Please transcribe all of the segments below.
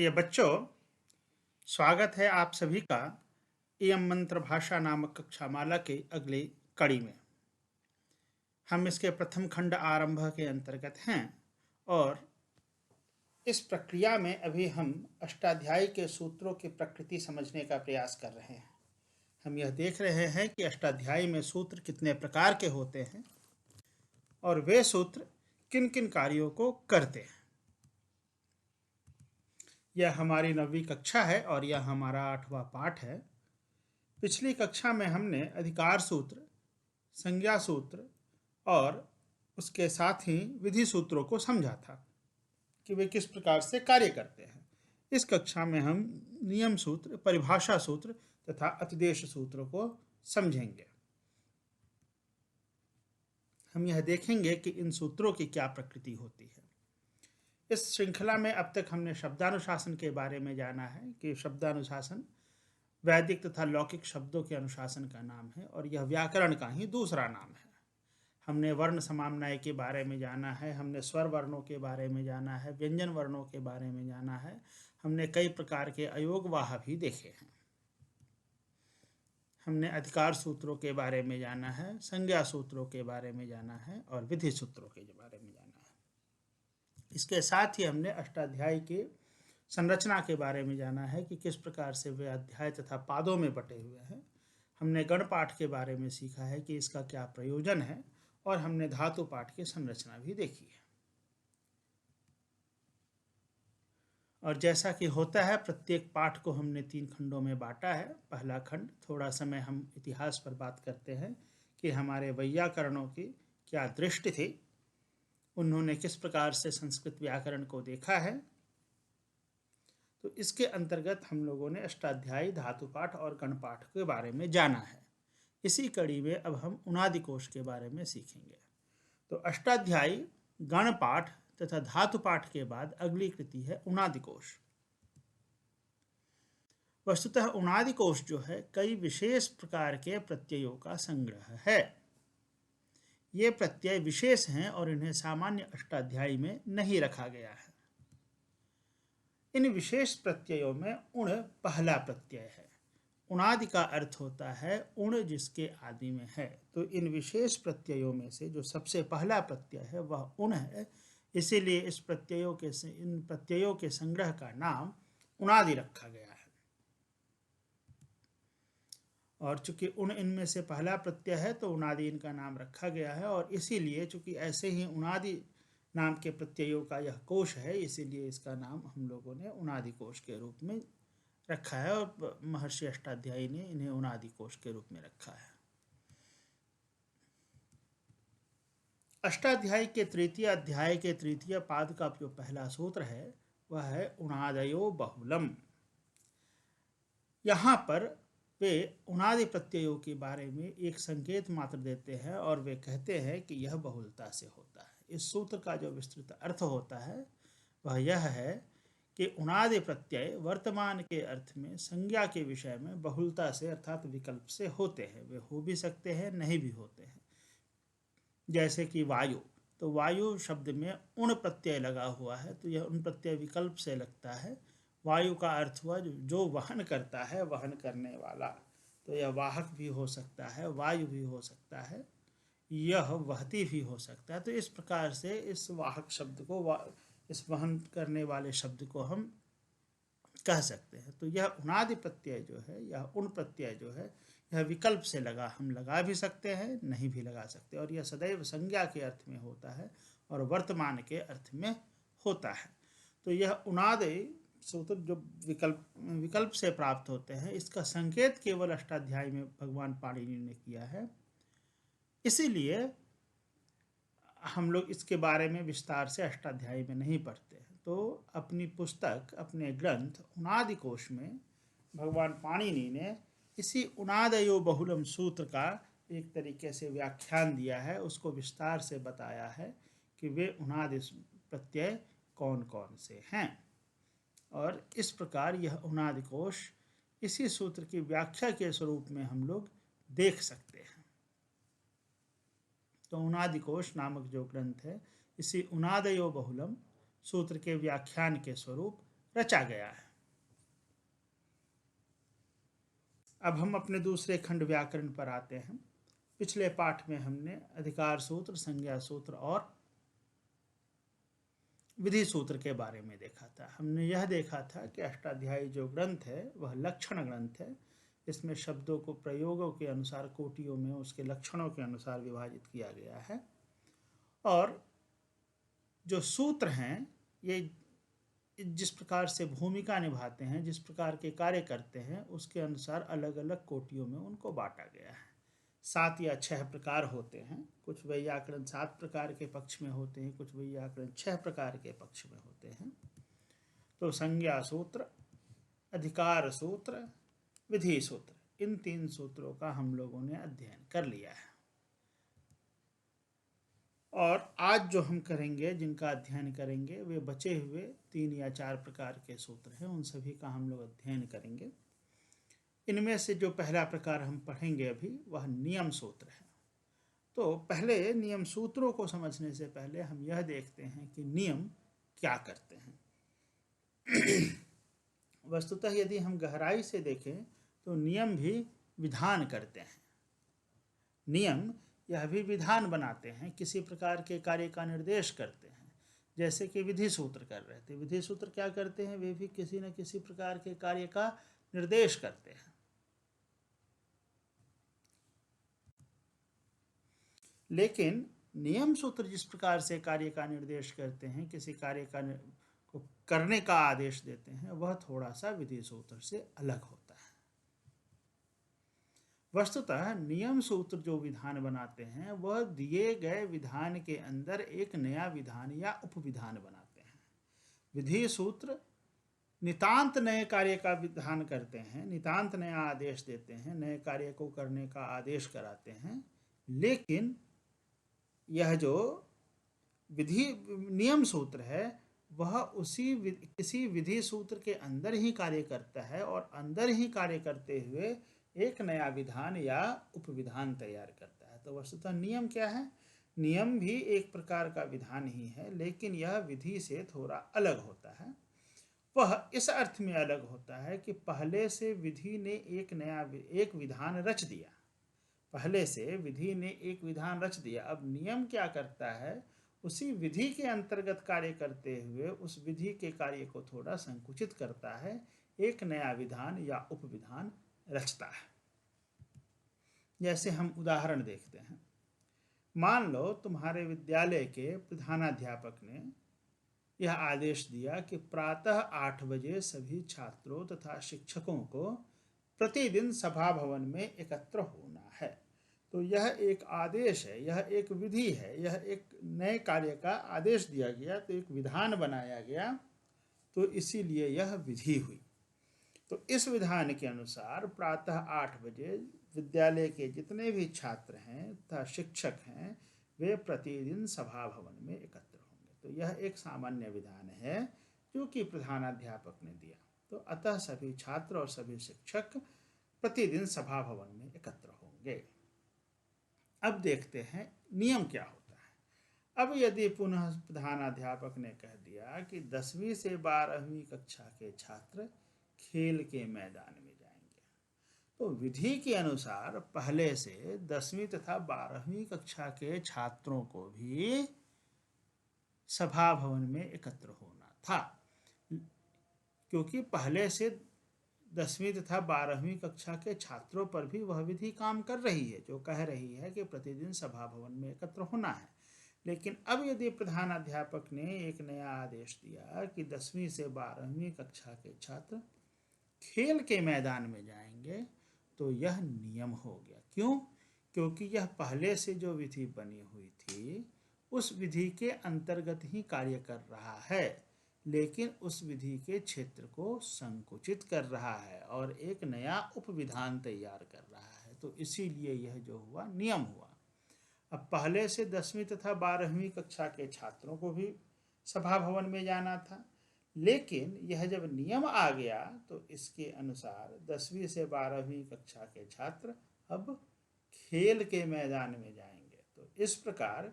प्रिय बच्चों, स्वागत है आप सभी का इयं मंत्र भाषा नामक कक्षामाला के अगले कड़ी में। हम इसके प्रथम खंड आरंभ के अंतर्गत हैं और इस प्रक्रिया में अभी हम अष्टाध्यायी के सूत्रों की प्रकृति समझने का प्रयास कर रहे हैं। हम यह देख रहे हैं कि अष्टाध्यायी में सूत्र कितने प्रकार के होते हैं और वे सूत्र किन किन कार्यों को करते हैं। यह हमारी 9वीं कक्षा है और यह हमारा 8वां पाठ है। पिछली कक्षा में हमने अधिकार सूत्र, संज्ञा सूत्र और उसके साथ ही विधि सूत्रों को समझा था कि वे किस प्रकार से कार्य करते हैं। इस कक्षा में हम नियम सूत्र, परिभाषा सूत्र तथा अतिदेश सूत्रों को समझेंगे। हम यह देखेंगे कि इन सूत्रों की क्या प्रकृति होती है। इस श्रृंखला में अब तक हमने शब्दानुशासन के बारे में जाना है कि शब्दानुशासन वैदिक तथा लौकिक शब्दों के अनुशासन का नाम है और यह व्याकरण का ही दूसरा नाम है। हमने वर्ण समाम्नाय के बारे में जाना है, हमने स्वर वर्णों के बारे में जाना है, व्यंजन वर्णों के बारे में जाना है, हमने कई प्रकार के अयोगवाह भी देखे हैं। हमने अधिकार सूत्रों के बारे में जाना है, संज्ञा सूत्रों के बारे में जाना है और विधि सूत्रों के बारे में जाना है। इसके साथ ही हमने अष्टाध्यायी के संरचना के बारे में जाना है कि किस प्रकार से वे अध्याय तथा पादों में बटे हुए हैं। हमने गण पाठ के बारे में सीखा है कि इसका क्या प्रयोजन है और हमने धातु पाठ की संरचना भी देखी है। और जैसा कि होता है, प्रत्येक पाठ को हमने 3 खंडों में बांटा है। पहला खंड थोड़ा समय हम इतिहास पर बात करते हैं कि हमारे वैयाकरणों की क्या दृष्टि थी, उन्होंने किस प्रकार से संस्कृत व्याकरण को देखा है। तो इसके अंतर्गत हम लोगों ने अष्टाध्यायी, धातु पाठ और गण पाठ के बारे में जाना है। इसी कड़ी में अब हम उनादि कोश के बारे में सीखेंगे। तो अष्टाध्यायी, गण पाठ तथा धातु पाठ के बाद अगली कृति है उनादि कोश। वस्तुतः उनादि कोश जो है कई विशेष प्रकार के प्रत्ययों का संग्रह है। ये प्रत्यय विशेष हैं और इन्हें सामान्य अष्टाध्यायी में नहीं रखा गया है। इन विशेष प्रत्ययों में उण पहला प्रत्यय है। उणादि का अर्थ होता है उण जिसके आदि में है। तो इन विशेष प्रत्ययों में से जो सबसे पहला प्रत्यय है वह उण है, इसीलिए इन प्रत्ययों के संग्रह का नाम उणादि रखा गया है। और चूंकि उण इनमें से पहला प्रत्यय है तो उणादि इनका नाम रखा गया है और इसीलिए चूंकि ऐसे ही उणादि नाम के प्रत्ययों का यह कोश है, इसीलिए इसका नाम हम लोगों ने उणादि कोश के रूप में रखा है और महर्षि अष्टाध्यायी ने इन्हें उनादि कोश के रूप में रखा है। अष्टाध्यायी के तृतीय अध्याय के तृतीय पाद का जो पहला सूत्र है वह है उणादयो बहुलम। यहाँ पर वे उनादि प्रत्ययों के बारे में एक संकेत मात्र देते हैं और वे कहते हैं कि यह बहुलता से होता है। इस सूत्र का जो विस्तृत अर्थ होता है वह यह है कि उणादि प्रत्यय वर्तमान के अर्थ में संज्ञा के विषय में बहुलता से अर्थात विकल्प से होते हैं। वे हो भी सकते हैं, नहीं भी होते हैं। जैसे कि वायु, तो वायु शब्द में उण प्रत्यय लगा हुआ है तो यह उण प्रत्यय विकल्प से लगता है। वायु का अर्थ हुआ जो वहन करता है, वहन करने वाला। तो यह वाहक भी हो सकता है, वायु भी हो सकता है, यह वहती भी हो सकता है। तो इस प्रकार से इस वाहक शब्द को, इस वहन करने वाले शब्द को हम कह सकते हैं। तो यह उणादि प्रत्यय जो है, यह उण प्रत्यय जो है, यह विकल्प से हम लगा भी सकते हैं, नहीं भी लगा सकते, और यह सदैव संज्ञा के अर्थ में होता है और वर्तमान के अर्थ में होता है। तो यह उणादि सूत्र जो विकल्प से प्राप्त होते हैं, इसका संकेत केवल अष्टाध्यायी में भगवान पाणिनि ने किया है। इसीलिए हम लोग इसके बारे में विस्तार से अष्टाध्यायी में नहीं पढ़ते हैं। तो अपनी पुस्तक, अपने ग्रंथ उनादि कोश में भगवान पाणिनि ने इसी उनादयो बहुलम सूत्र का एक तरीके से व्याख्यान दिया है, उसको विस्तार से बताया है कि वे उनादि प्रत्यय कौन कौन से हैं। और इस प्रकार यह उनादि कोश इसी सूत्र की व्याख्या के स्वरूप में हम लोग देख सकते हैं। तो उनादि कोश नामक जो ग्रंथ है, इसी उनादयो बहुलम सूत्र के व्याख्यान के स्वरूप रचा गया है। अब हम अपने दूसरे खंड व्याकरण पर आते हैं। पिछले पाठ में हमने अधिकार सूत्र, संज्ञा सूत्र और विधि सूत्र के बारे में देखा था। हमने यह देखा था कि अष्टाध्यायी जो ग्रंथ है वह लक्षण ग्रंथ है। इसमें शब्दों को प्रयोगों के अनुसार कोटियों में उसके लक्षणों के अनुसार विभाजित किया गया है, और जो सूत्र हैं ये जिस प्रकार से भूमिका निभाते हैं, जिस प्रकार के कार्य करते हैं, उसके अनुसार अलग अलग कोटियों में उनको बांटा गया है। 7 या 6 प्रकार होते हैं। कुछ वैयाकरण 7 प्रकार के पक्ष में होते हैं, कुछ वैयाकरण 6 प्रकार के पक्ष में होते हैं। तो संज्ञा सूत्र, अधिकार सूत्र, विधि सूत्र, इन 3 सूत्रों का हम लोगों ने अध्ययन कर लिया है। और आज जो हम करेंगे, जिनका अध्ययन करेंगे, वे बचे हुए 3 या 4 प्रकार के सूत्र हैं, उन सभी का हम लोग अध्ययन करेंगे। इनमें से जो पहला प्रकार हम पढ़ेंगे अभी, वह नियम सूत्र है। तो पहले नियम सूत्रों को समझने से पहले हम यह देखते हैं कि नियम क्या करते हैं। वस्तुतः यदि हम गहराई से देखें तो नियम भी विधान करते हैं। नियम यह भी विधान बनाते हैं, किसी प्रकार के कार्य का निर्देश करते हैं। जैसे कि विधि सूत्र कर रहे थे, विधि सूत्र क्या करते हैं, वे भी किसी न किसी प्रकार के कार्य का निर्देश करते हैं। लेकिन नियम सूत्र जिस प्रकार से कार्य का निर्देश करते हैं, किसी कार्य को करने का आदेश देते हैं, वह थोड़ा सा विधि सूत्र से अलग होता है। वस्तुतः नियम सूत्र जो विधान बनाते हैं वह दिए गए विधान के अंदर एक नया विधान या उपविधान बनाते हैं। विधि सूत्र नितांत नए कार्य का विधान करते हैं, नितांत नया आदेश देते हैं, नए कार्य को करने का आदेश कराते हैं। लेकिन यह जो नियम सूत्र है वह किसी विधि सूत्र के अंदर ही कार्य करता है, और अंदर ही कार्य करते हुए एक नया विधान या उपविधान तैयार करता है। तो वस्तुतः नियम क्या है? नियम भी एक प्रकार का विधान ही है, लेकिन यह विधि से थोड़ा अलग होता है। वह इस अर्थ में अलग होता है कि पहले से विधि ने एक विधान रच दिया। पहले से विधि ने एक विधान रच दिया। अब नियम क्या करता है, उसी विधि के अंतर्गत कार्य करते हुए उस विधि के कार्य को थोड़ा संकुचित करता है, एक नया विधान या उपविधान रचता है। जैसे हम उदाहरण देखते हैं। मान लो तुम्हारे विद्यालय के प्रधानाध्यापक ने यह आदेश दिया कि प्रातः 8 बजे सभी छात्रों तथा शिक्षकों को प्रतिदिन सभा भवन में एकत्र होना है। तो यह एक आदेश है, यह एक विधि है, यह एक नए कार्य का आदेश दिया गया, तो एक विधान बनाया गया, तो इसीलिए यह विधि हुई। तो इस विधान के अनुसार प्रातः 8 बजे विद्यालय के जितने भी छात्र हैं तथा शिक्षक हैं, वे प्रतिदिन सभा भवन में एकत्र होंगे। तो यह एक सामान्य विधान है जो कि प्रधानाध्यापक ने दिया। तो अतः सभी छात्र और सभी शिक्षक प्रतिदिन सभा भवन में एकत्र होंगे। अब देखते हैं नियम क्या होता है। अब यदि पुनः प्रधानाध्यापक ने कह दिया कि 10वीं से 12वीं कक्षा के छात्र खेल के मैदान में जाएंगे, तो विधि के अनुसार पहले से 10वीं तथा 12वीं कक्षा के छात्रों को भी सभा भवन में एकत्र होना था, क्योंकि पहले से 10वीं तथा 12वीं कक्षा के छात्रों पर भी वह विधि काम कर रही है, जो कह रही है कि प्रतिदिन सभा भवन में एकत्र होना है। लेकिन अब यदि प्रधानाध्यापक ने एक नया आदेश दिया कि 10वीं से 12वीं कक्षा के छात्र खेल के मैदान में जाएंगे, तो यह नियम हो गया। क्यों? क्योंकि यह पहले से जो विधि बनी हुई थी उस विधि के अंतर्गत ही कार्य कर रहा है, लेकिन उस विधि के क्षेत्र को संकुचित कर रहा है और एक नया उपविधान तैयार कर रहा है। तो इसीलिए यह जो हुआ नियम हुआ। अब पहले से 10वीं तथा 12वीं कक्षा के छात्रों को भी सभा भवन में जाना था, लेकिन यह जब नियम आ गया तो इसके अनुसार 10वीं से 12वीं कक्षा के छात्र अब खेल के मैदान में जाएंगे। तो इस प्रकार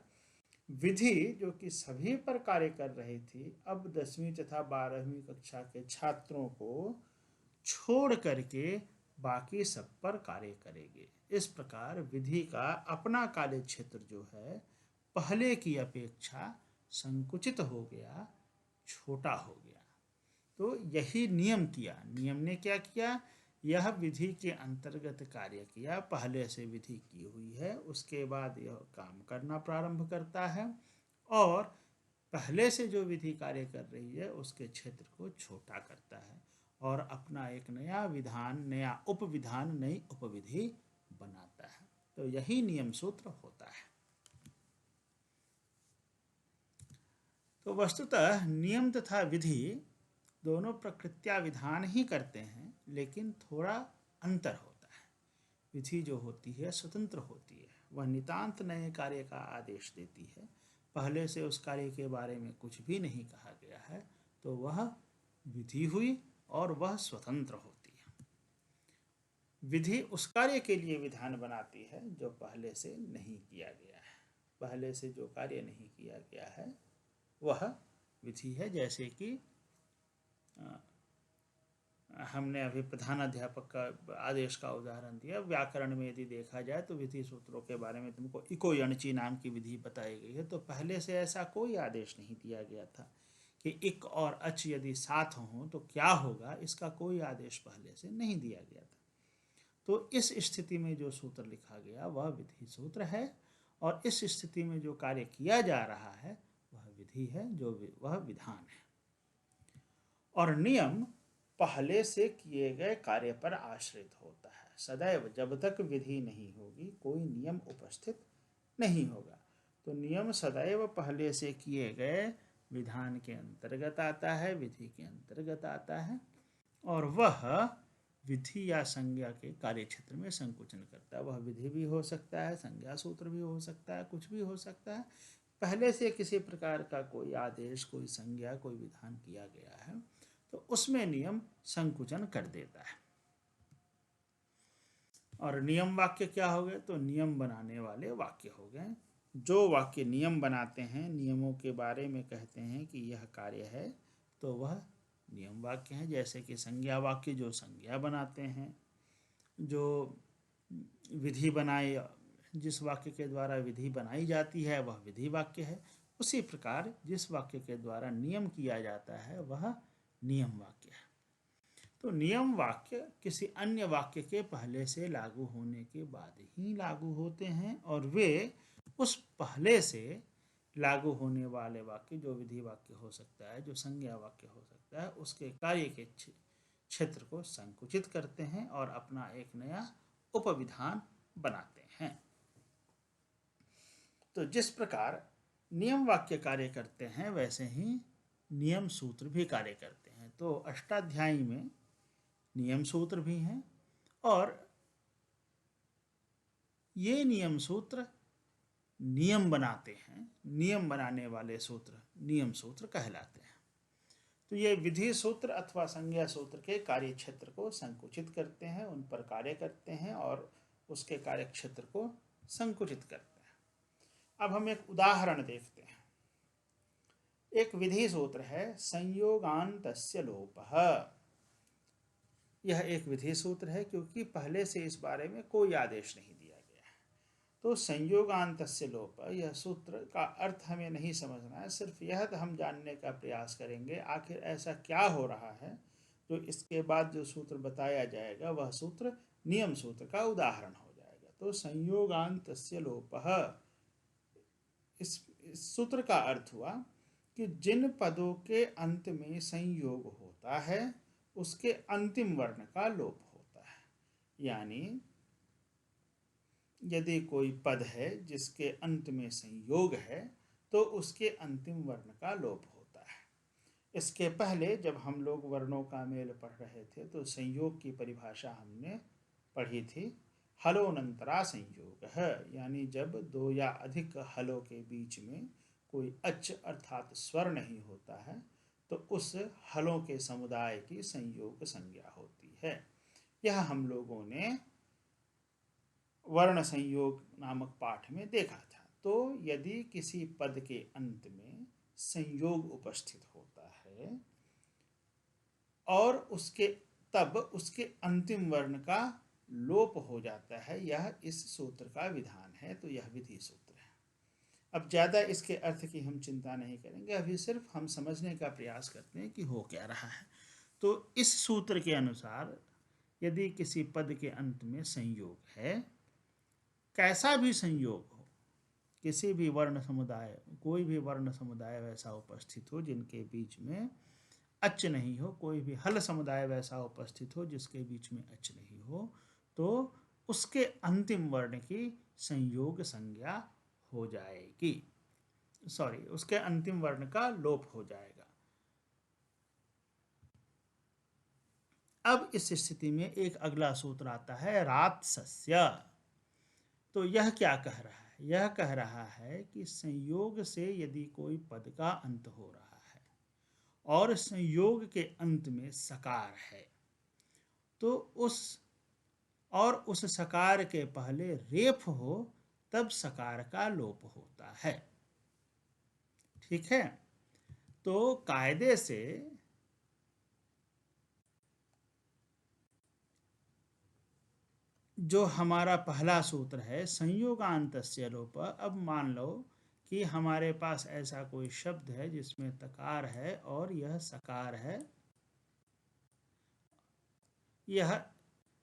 विधि जो कि सभी पर कार्य कर रही थी, अब 10वीं तथा 12वीं कक्षा के छात्रों को छोड़ करके बाकी सब पर कार्य करेगी। इस प्रकार विधि का अपना कार्य क्षेत्र जो है पहले की अपेक्षा संकुचित हो गया, छोटा हो गया। तो यही नियम किया। नियम ने क्या किया? यह विधि के अंतर्गत कार्य किया, पहले से विधि की हुई है, उसके बाद यह काम करना प्रारंभ करता है और पहले से जो विधि कार्य कर रही है उसके क्षेत्र को छोटा करता है और अपना एक नया विधान, नया उपविधान, नई उपविधि बनाता है। तो यही नियम सूत्र होता है। तो वस्तुतः नियम तथा विधि दोनों प्रकृत्या विधान ही करते हैं, लेकिन थोड़ा अंतर होता है। विधि जो होती है स्वतंत्र होती है, वह नितांत नए कार्य का आदेश देती है, पहले से उस कार्य के बारे में कुछ भी नहीं कहा गया है, तो वह विधि हुई और वह स्वतंत्र होती है। विधि उस कार्य के लिए विधान बनाती है जो पहले से नहीं किया गया है। पहले से जो कार्य नहीं किया गया है वह विधि है। जैसे कि हमने अभी प्रधानाध्यापक का आदेश का उदाहरण दिया। व्याकरण में यदि देखा जाए तो विधि सूत्रों के बारे में तुमको इको यणची नाम की विधि बताई गई है, तो पहले से ऐसा कोई आदेश नहीं दिया गया था कि इक और अच यदि साथ हों तो क्या होगा, इसका कोई आदेश पहले से नहीं दिया गया था। तो इस स्थिति में जो सूत्र लिखा गया वह विधि सूत्र है और इस स्थिति में जो कार्य किया जा रहा है वह विधि है, जो वह विधान है। और नियम पहले से किए गए कार्य पर आश्रित होता है। सदैव जब तक विधि नहीं होगी कोई नियम उपस्थित नहीं होगा। तो नियम सदैव पहले से किए गए विधान के अंतर्गत आता है, विधि के अंतर्गत आता है और वह विधि या संज्ञा के कार्य क्षेत्र में संकुचन करता है। वह विधि भी हो सकता है, संज्ञा सूत्र भी हो सकता है, कुछ भी हो सकता है। पहले से किसी प्रकार का कोई आदेश, कोई संज्ञा, कोई विधान किया गया है तो उसमें नियम संकुचन कर देता है। और नियम वाक्य क्या हो गए? तो नियम बनाने वाले वाक्य हो गए। जो वाक्य नियम बनाते हैं, नियमों के बारे में कहते हैं कि यह कार्य है, तो वह नियम वाक्य है। जैसे कि संज्ञा वाक्य जो संज्ञा बनाते हैं, जो विधि बनाए, जिस वाक्य के द्वारा विधि बनाई जाती है वह विधि वाक्य है। उसी प्रकार जिस वाक्य के द्वारा नियम किया जाता है वह नियम वाक्य है। तो नियम वाक्य किसी अन्य वाक्य के पहले से लागू होने के बाद ही लागू होते हैं और वे उस पहले से लागू होने वाले वाक्य, जो विधि वाक्य हो सकता है, जो संज्ञा वाक्य हो सकता है, उसके कार्य के क्षेत्र को संकुचित करते हैं और अपना एक नया उपविधान बनाते हैं। तो जिस प्रकार नियम वाक्य कार्य करते हैं वैसे ही नियम सूत्र भी कार्य करते हैं। तो अष्टाध्यायी में नियम सूत्र भी हैं और ये नियम सूत्र नियम बनाते हैं। नियम बनाने वाले सूत्र नियम सूत्र कहलाते हैं। तो ये विधि सूत्र अथवा संज्ञा सूत्र के कार्य क्षेत्र को संकुचित करते हैं, उन पर कार्य करते हैं और उसके कार्य क्षेत्र को संकुचित करते हैं। अब हम एक उदाहरण देखते हैं। एक विधि सूत्र है संयोगान्तस्य लोपः। यह एक विधि सूत्र है क्योंकि पहले से इस बारे में कोई आदेश नहीं दिया गया है। तो संयोगान्तस्य लोप, यह सूत्र का अर्थ हमें नहीं समझना है, सिर्फ यह हम जानने का प्रयास करेंगे आखिर ऐसा क्या हो रहा है। तो इसके बाद जो सूत्र बताया जाएगा वह सूत्र नियम सूत्र का उदाहरण हो जाएगा। तो संयोगान्तस्य लोपः, इस सूत्र का अर्थ हुआ कि जिन पदों के अंत में संयोग होता है उसके अंतिम वर्ण का लोप होता है। यानी यदि कोई पद है जिसके अंत में संयोग है तो उसके अंतिम वर्ण का लोप होता है। इसके पहले जब हम लोग वर्णों का मेल पढ़ रहे थे तो संयोग की परिभाषा हमने पढ़ी थी, हलोनंतरा संयोग है। यानी जब दो या अधिक हलों के बीच में कोई अच अर्थात स्वर नहीं होता है तो उस हलों के समुदाय की संयोग संज्ञा होती है। यह हम लोगों ने वर्ण संयोग नामक पाठ में देखा था। तो यदि किसी पद के अंत में संयोग उपस्थित होता है और तब उसके अंतिम वर्ण का लोप हो जाता है, यह इस सूत्र का विधान है। तो यह विधि सूत्र है। अब ज़्यादा इसके अर्थ की हम चिंता नहीं करेंगे, अभी सिर्फ हम समझने का प्रयास करते हैं कि हो क्या रहा है। तो इस सूत्र के अनुसार यदि किसी पद के अंत में संयोग है, कैसा भी संयोग हो, किसी भी वर्ण समुदाय, कोई भी वर्ण समुदाय वैसा उपस्थित हो जिनके बीच में अच नहीं हो, कोई भी हल समुदाय वैसा उपस्थित हो जिसके बीच में अच नहीं हो, तो उसके अंतिम वर्ण की संयोग संज्ञा हो जाएगी, उसके अंतिम वर्ण का लोप हो जाएगा। अब इस स्थिति में एक अगला सूत्र आता है रात्सस्य। तो यह क्या कह रहा है? यह कह रहा है कि संयोग से यदि कोई पद का अंत हो रहा है और संयोग के अंत में सकार है, तो उस सकार के पहले रेफ हो, तब सकार का लोप होता है। ठीक है। तो कायदे से जो हमारा पहला सूत्र है संयोगांतस्य लोप, अब मान लो कि हमारे पास ऐसा कोई शब्द है जिसमें तकार है और यह सकार है, यह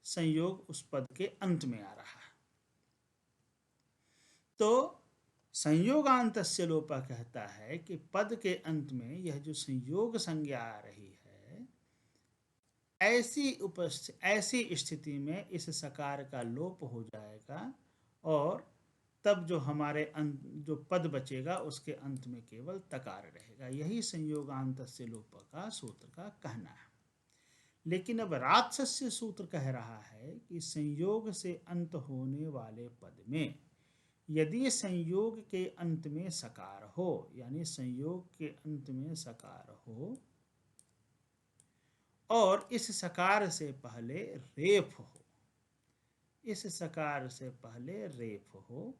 संयोग उस पद के अंत में आ रहा है। तो संयोगांतस्य लोप कहता है कि पद के अंत में यह जो संयोग संज्ञा आ रही है, ऐसी स्थिति में इस सकार का लोप हो जाएगा और तब जो हमारे जो पद बचेगा उसके अंत में केवल तकार रहेगा। यही संयोगांतस्य लोप का सूत्र का कहना है। लेकिन अब रात्सस्य सूत्र कह रहा है कि संयोग से अंत होने वाले पद में यदि संयोग के अंत में सकार हो, यानी संयोग के अंत में सकार हो और इस सकार से पहले रेफ हो, इस सकार से पहले रेफ हो,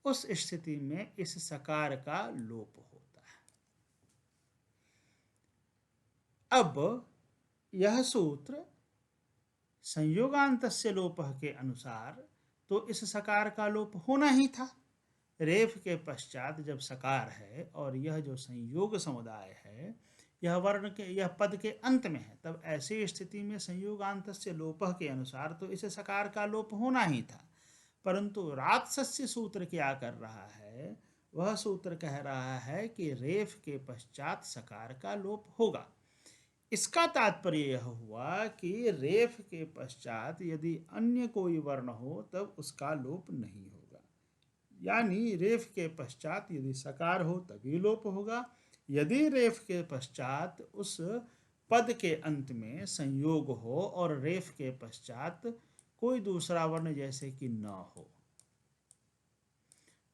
उस स्थिति में इस सकार का लोप होता है। अब यह सूत्र संयोगांतस्य लोप के अनुसार तो इस सकार का लोप होना ही था। रेफ के पश्चात जब सकार है और यह जो संयोग समुदाय है यह पद के अंत में है, तब ऐसी स्थिति में संयोगांतस्य लोप के अनुसार तो इस सकार का लोप होना ही था। परंतु रात्सस्य सूत्र क्या कर रहा है? वह सूत्र कह रहा है कि रेफ के पश्चात सकार का लोप होगा। इसका तात्पर्य यह हुआ कि रेफ के पश्चात यदि अन्य कोई वर्ण हो तब उसका लोप नहीं होगा, यानी रेफ के पश्चात यदि सकार हो तभी लोप होगा। यदि रेफ के पश्चात उस पद के अंत में संयोग हो और रेफ के पश्चात कोई दूसरा वर्ण जैसे कि न हो,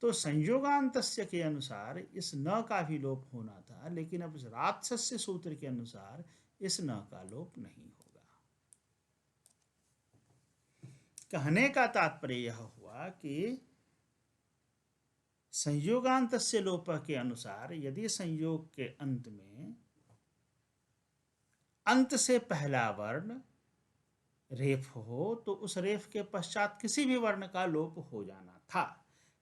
तो संयोगांतस्य के अनुसार इस न का भी लोप होना था, लेकिन अब रात्सस्य सूत्र के अनुसार इस न का लोप नहीं होगा। कहने का तात्पर्य यह हुआ कि संयोगांतस्य लोप के अनुसार यदि संयोग के अंत में अंत से पहला वर्ण रेफ हो तो उस रेफ के पश्चात किसी भी वर्ण का लोप हो जाना था।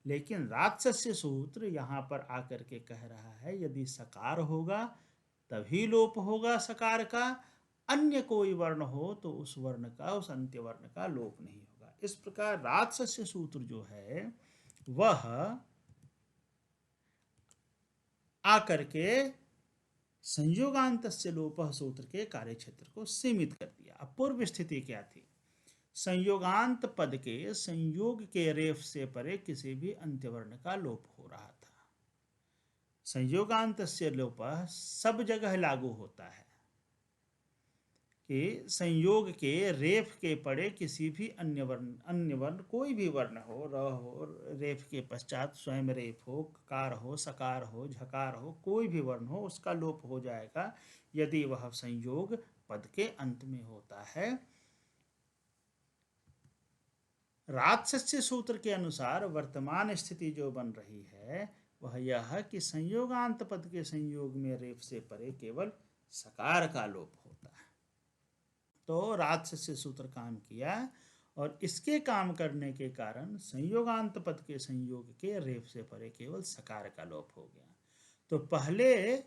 लेकिन रात्सस्य सूत्र यहाँ पर आकर के कह रहा है यदि सकार होगा तभी लोप होगा सकार का, अन्य कोई वर्ण हो तो उस वर्ण का, उस अंत्य वर्ण का लोप नहीं होगा। इस प्रकार रात्सस्य सूत्र जो है वह आकर के संयोगांतस्य लोप सूत्र के कार्य क्षेत्र को सीमित कर दिया। अब पूर्व स्थिति क्या थी? संयोगांत पद के संयोग के रेफ से परे किसी भी अंत्यवर्ण का लोप हो रहा था। संयोगांतस्य लोप सब जगह लागू होता है कि संयोग के रेफ के परे किसी भी अन्य वर्ण कोई भी वर्ण हो, र हो, रेफ के पश्चात स्वयं रेफ हो, कार हो, सकार हो, झकार हो, कोई भी वर्ण हो, उसका लोप हो जाएगा यदि वह संयोग पद के अंत में होता है। राजसस्य सूत्र के अनुसार वर्तमान स्थिति जो बन रही है वह यह कि संयोगांत पद के संयोग में रेफ से परे केवल सकार का लोप होता है। तो राजसस्य सूत्र काम किया और इसके काम करने के कारण संयोगांत पद के संयोग के रेफ से परे केवल सकार का लोप हो गया। तो पहले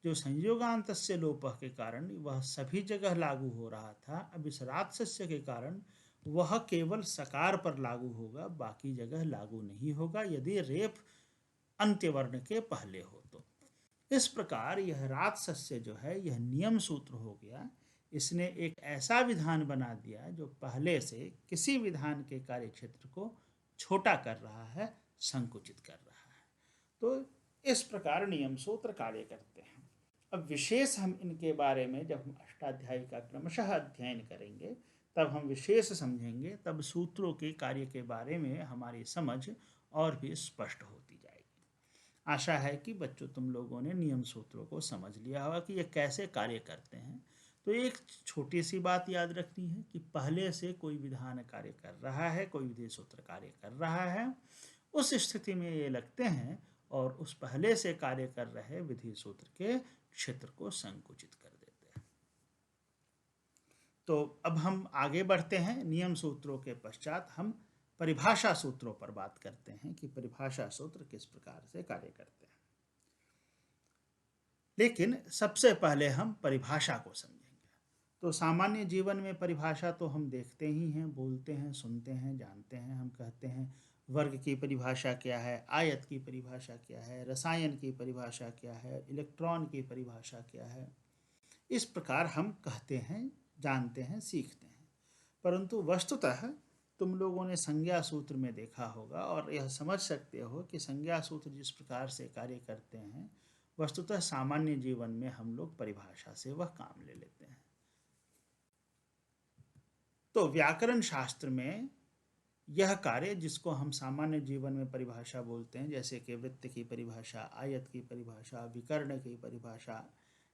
जो संयोगांत से लोप के कारण वह सभी जगह लागू हो रहा था, अब इस राजसस्य के कारण वह केवल सकार पर लागू होगा, बाकी जगह लागू नहीं होगा यदि रेफ अंत्यवर्ण के पहले हो तो। इस प्रकार यह राजसस्य जो है यह नियम सूत्र हो गया। इसने एक ऐसा विधान बना दिया जो पहले से किसी विधान के कार्य क्षेत्र को छोटा कर रहा है, संकुचित कर रहा है। तो इस प्रकार नियम सूत्र कार्य करते हैं। अब विशेष हम इनके बारे में जब हम अष्टाध्यायी का क्रमशः अध्ययन करेंगे तब हम विशेष समझेंगे, तब सूत्रों के कार्य के बारे में हमारी समझ और भी स्पष्ट होती जाएगी। आशा है कि बच्चों तुम लोगों ने नियम सूत्रों को समझ लिया होगा कि ये कैसे कार्य करते हैं। तो एक छोटी सी बात याद रखनी है कि पहले से कोई विधान कार्य कर रहा है, कोई विधि सूत्र कार्य कर रहा है, उस स्थिति में ये लगते हैं और उस पहले से कार्य कर रहे विधि सूत्र के क्षेत्र को संकुचित कर देते हैं। तो अब हम आगे बढ़ते हैं। नियम सूत्रों के पश्चात हम परिभाषा सूत्रों पर बात करते हैं कि परिभाषा सूत्र किस प्रकार से कार्य करते हैं। लेकिन सबसे पहले हम परिभाषा को समझेंगे। तो सामान्य जीवन में परिभाषा तो हम देखते ही हैं, बोलते हैं, सुनते हैं, जानते हैं। हम कहते हैं वर्ग की परिभाषा क्या है, आयत की परिभाषा क्या है, रसायन की परिभाषा क्या है, इलेक्ट्रॉन की परिभाषा क्या है। इस प्रकार हम कहते हैं, जानते हैं, सीखते हैं। परंतु वस्तुतः तुम लोगों ने संज्ञा सूत्र में देखा होगा और यह समझ सकते हो कि संज्ञा सूत्र जिस प्रकार से कार्य करते हैं, वस्तुतः सामान्य जीवन में हम लोग परिभाषा से वह काम ले लेते हैं। तो व्याकरण शास्त्र में यह कार्य जिसको हम सामान्य जीवन में परिभाषा बोलते हैं, जैसे कि वृत्त की परिभाषा, आयत की परिभाषा, विकर्ण की परिभाषा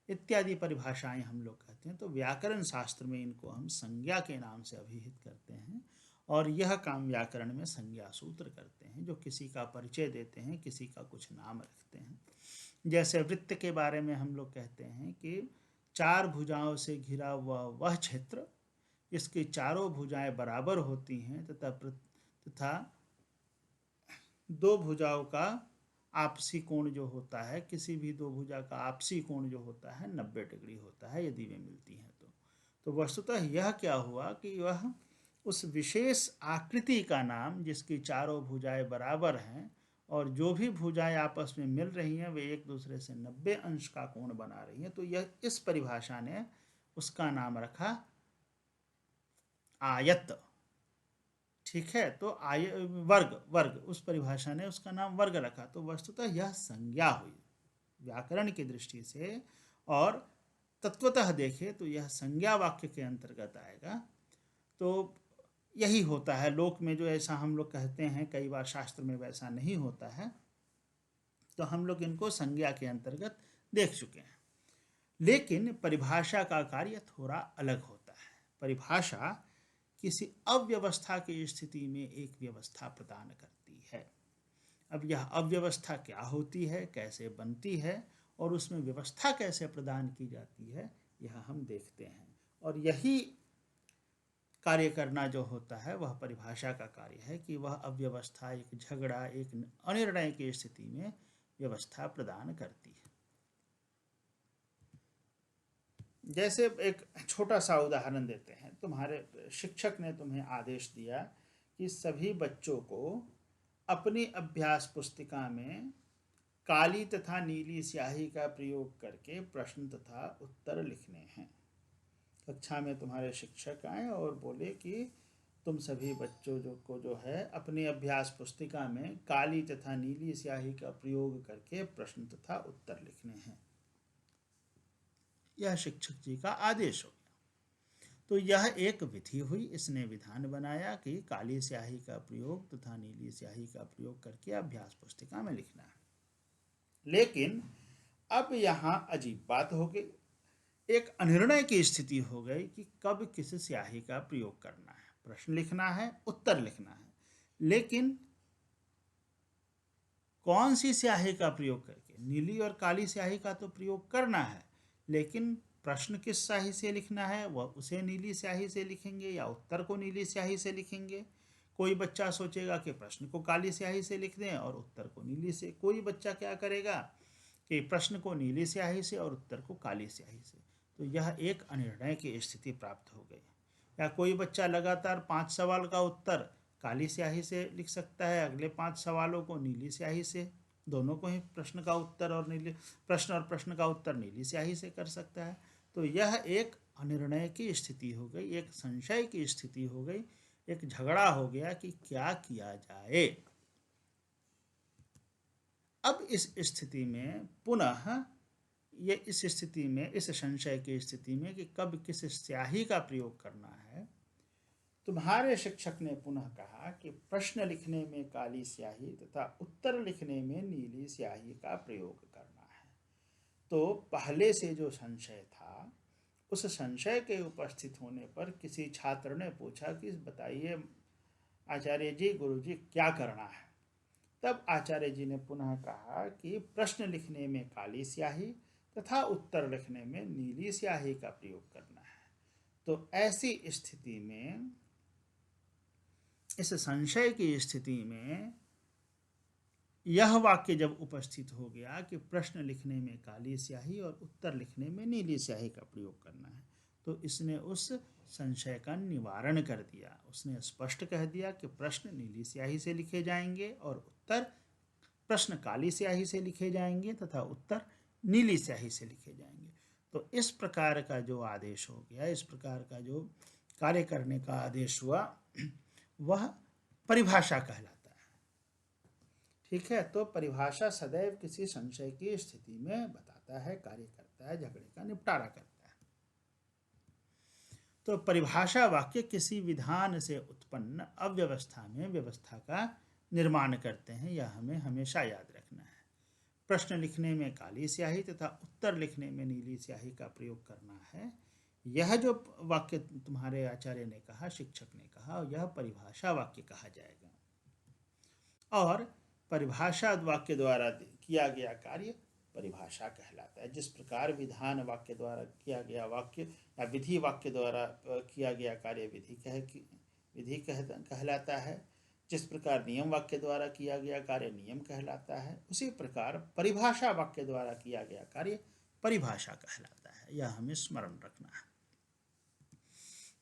इत्यादि परिभाषाएं हम लोग कहते हैं, तो व्याकरण शास्त्र में इनको हम संज्ञा के नाम से अभिहित करते हैं। और यह काम व्याकरण में संज्ञा सूत्र करते हैं, जो किसी का परिचय देते हैं, किसी का कुछ नाम रखते हैं। जैसे वृत्त के बारे में हम लोग कहते हैं कि चार भुजाओं से घिरा हुआ वह क्षेत्र, इसकी चारों भुजाएं बराबर होती हैं तथा दो भुजाओं का आपसी कोण जो होता है, किसी भी दो भुजा का आपसी कोण जो होता है 90 डिग्री होता है यदि वे मिलती हैं तो वस्तुतः यह क्या हुआ कि वह उस विशेष आकृति का नाम जिसकी चारों भुजाएं बराबर हैं और जो भी भुजाएं आपस में मिल रही हैं वे एक दूसरे से 90 अंश का कोण बना रही हैं, तो यह इस परिभाषा ने उसका नाम रखा आयत। ठीक है, तो वर्ग उस परिभाषा ने उसका नाम वर्ग रखा। तो वस्तुतः यह संज्ञा हुई व्याकरण की दृष्टि से, और तत्वतः देखे तो यह संज्ञा वाक्य के अंतर्गत आएगा। तो यही होता है लोक में, जो ऐसा हम लोग कहते हैं, कई बार शास्त्र में वैसा नहीं होता है, तो हम लोग इनको संज्ञा के अंतर्गत देख चुके हैं। लेकिन परिभाषा का कार्य थोड़ा अलग होता है। परिभाषा किसी अव्यवस्था की स्थिति में एक व्यवस्था प्रदान करती है। अब यह अव्यवस्था क्या होती है, कैसे बनती है और उसमें व्यवस्था कैसे प्रदान की जाती है, यह हम देखते हैं। और यही कार्य करना जो होता है वह परिभाषा का कार्य है कि वह अव्यवस्था, एक झगड़ा, एक अनिर्णय की स्थिति में व्यवस्था प्रदान करती है। जैसे एक छोटा सा उदाहरण देते हैं। तुम्हारे शिक्षक ने तुम्हें आदेश दिया कि सभी बच्चों को अपनी अभ्यास पुस्तिका में काली तथा नीली स्याही का प्रयोग करके प्रश्न तथा उत्तर लिखने हैं। कक्षा में तुम्हारे शिक्षक आए और बोले कि तुम सभी बच्चों को जो है अपनी अभ्यास पुस्तिका में काली तथा नीली स्याही का प्रयोग करके प्रश्न तथा उत्तर लिखने हैं। यह शिक्षक जी का आदेश हो गया। तो यह एक विधि हुई। इसने विधान बनाया कि काली स्याही का प्रयोग तथा नीली स्याही का प्रयोग करके अभ्यास पुस्तिका में लिखना है। लेकिन अब यहाँ अजीब बात हो गई, एक अनिर्णय की स्थिति हो गई कि कब किस स्याही का प्रयोग करना है। प्रश्न लिखना है, उत्तर लिखना है, लेकिन कौन सी स्याही का प्रयोग करके? नीली और काली स्याही का तो प्रयोग करना है, लेकिन प्रश्न किस स्याही से लिखना है वह उसे नीली स्याही से लिखेंगे या उत्तर को नीली स्याही से लिखेंगे। कोई बच्चा सोचेगा कि प्रश्न को काली स्याही से लिख दें और उत्तर को नीली से। कोई बच्चा क्या करेगा कि प्रश्न को नीली स्याही से और उत्तर को काली स्याही से। तो यह एक अनिर्णय की स्थिति प्राप्त हो गई। या कोई बच्चा लगातार 5 सवाल का उत्तर काली स्याही से लिख सकता है, अगले 5 सवालों को नीली स्याही से। दोनों को ही प्रश्न का उत्तर और प्रश्न का उत्तर नीली स्याही से कर सकता है। तो यह एक अनिर्णय की स्थिति हो गई, एक संशय की स्थिति हो गई, एक झगड़ा हो गया कि क्या किया जाए। अब इस स्थिति में पुनः ये इस स्थिति में, इस संशय की स्थिति में कि कब किस स्याही का प्रयोग करना है, तुम्हारे शिक्षक ने पुनः कहा कि प्रश्न लिखने में काली स्याही तथा उत्तर लिखने में नीली स्याही का प्रयोग करना है। तो पहले से जो संशय था, उस संशय के उपस्थित होने पर किसी छात्र ने पूछा कि बताइए आचार्य जी, गुरु जी, क्या करना है? तब आचार्य जी ने पुनः कहा कि प्रश्न लिखने में काली स्याही तथा उत्तर लिखने में नीली स्याही का प्रयोग करना है। तो ऐसी स्थिति में, इस संशय की स्थिति में यह वाक्य जब उपस्थित हो गया कि प्रश्न लिखने में काली स्याही और उत्तर लिखने में नीली स्याही का प्रयोग करना है, तो इसने उस संशय का निवारण कर दिया। उसने स्पष्ट कह दिया कि प्रश्न नीली स्याही से लिखे जाएंगे और प्रश्न काली स्याही से लिखे जाएंगे तथा उत्तर नीली स्याही से लिखे जाएंगे। तो इस प्रकार का जो आदेश हो गया, इस प्रकार का जो कार्य करने का आदेश हुआ, वह परिभाषा कहलाता है। ठीक है, तो परिभाषा सदैव किसी संशय की स्थिति में बताता है, कार्य करता है, झगड़े का निपटारा करता है। तो परिभाषा वाक्य किसी विधान से उत्पन्न अव्यवस्था में व्यवस्था का निर्माण करते हैं, यह हमें हमेशा याद रखना है। प्रश्न लिखने में काली स्याही तथा उत्तर लिखने में नीली स्याही का प्रयोग करना है, यह जो वाक्य तुम्हारे आचार्य ने कहा, शिक्षक ने कहा, यह परिभाषा वाक्य कहा जाएगा। और परिभाषा वाक्य द्वारा किया गया कार्य परिभाषा कहलाता है। जिस प्रकार विधान वाक्य द्वारा किया गया वाक्य या विधि वाक्य द्वारा किया गया कार्य विधि कहलाता है, जिस प्रकार नियम वाक्य द्वारा किया गया कार्य नियम कहलाता है, उसी प्रकार परिभाषा वाक्य द्वारा किया गया कार्य परिभाषा कहलाता है। यह हमें स्मरण रखना है।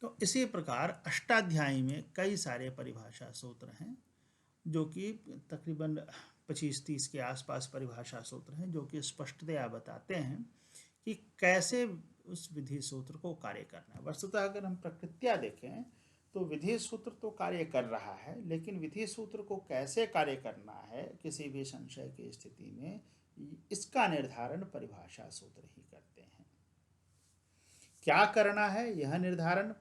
तो इसी प्रकार अष्टाध्यायी में कई सारे परिभाषा सूत्र हैं, जो कि तकरीबन 25-30 के आसपास परिभाषा सूत्र हैं, जो कि स्पष्टतया बताते हैं कि कैसे उस विधि सूत्र को कार्य करना है। वस्तुतः अगर हम प्रकृत्या देखें तो विधि सूत्र तो कार्य कर रहा है, लेकिन विधि सूत्र को कैसे कार्य करना है किसी भी संशय की स्थिति में, इसका निर्धारण परिभाषा सूत्र ही करते हैं। क्या करना है यह निर्धारण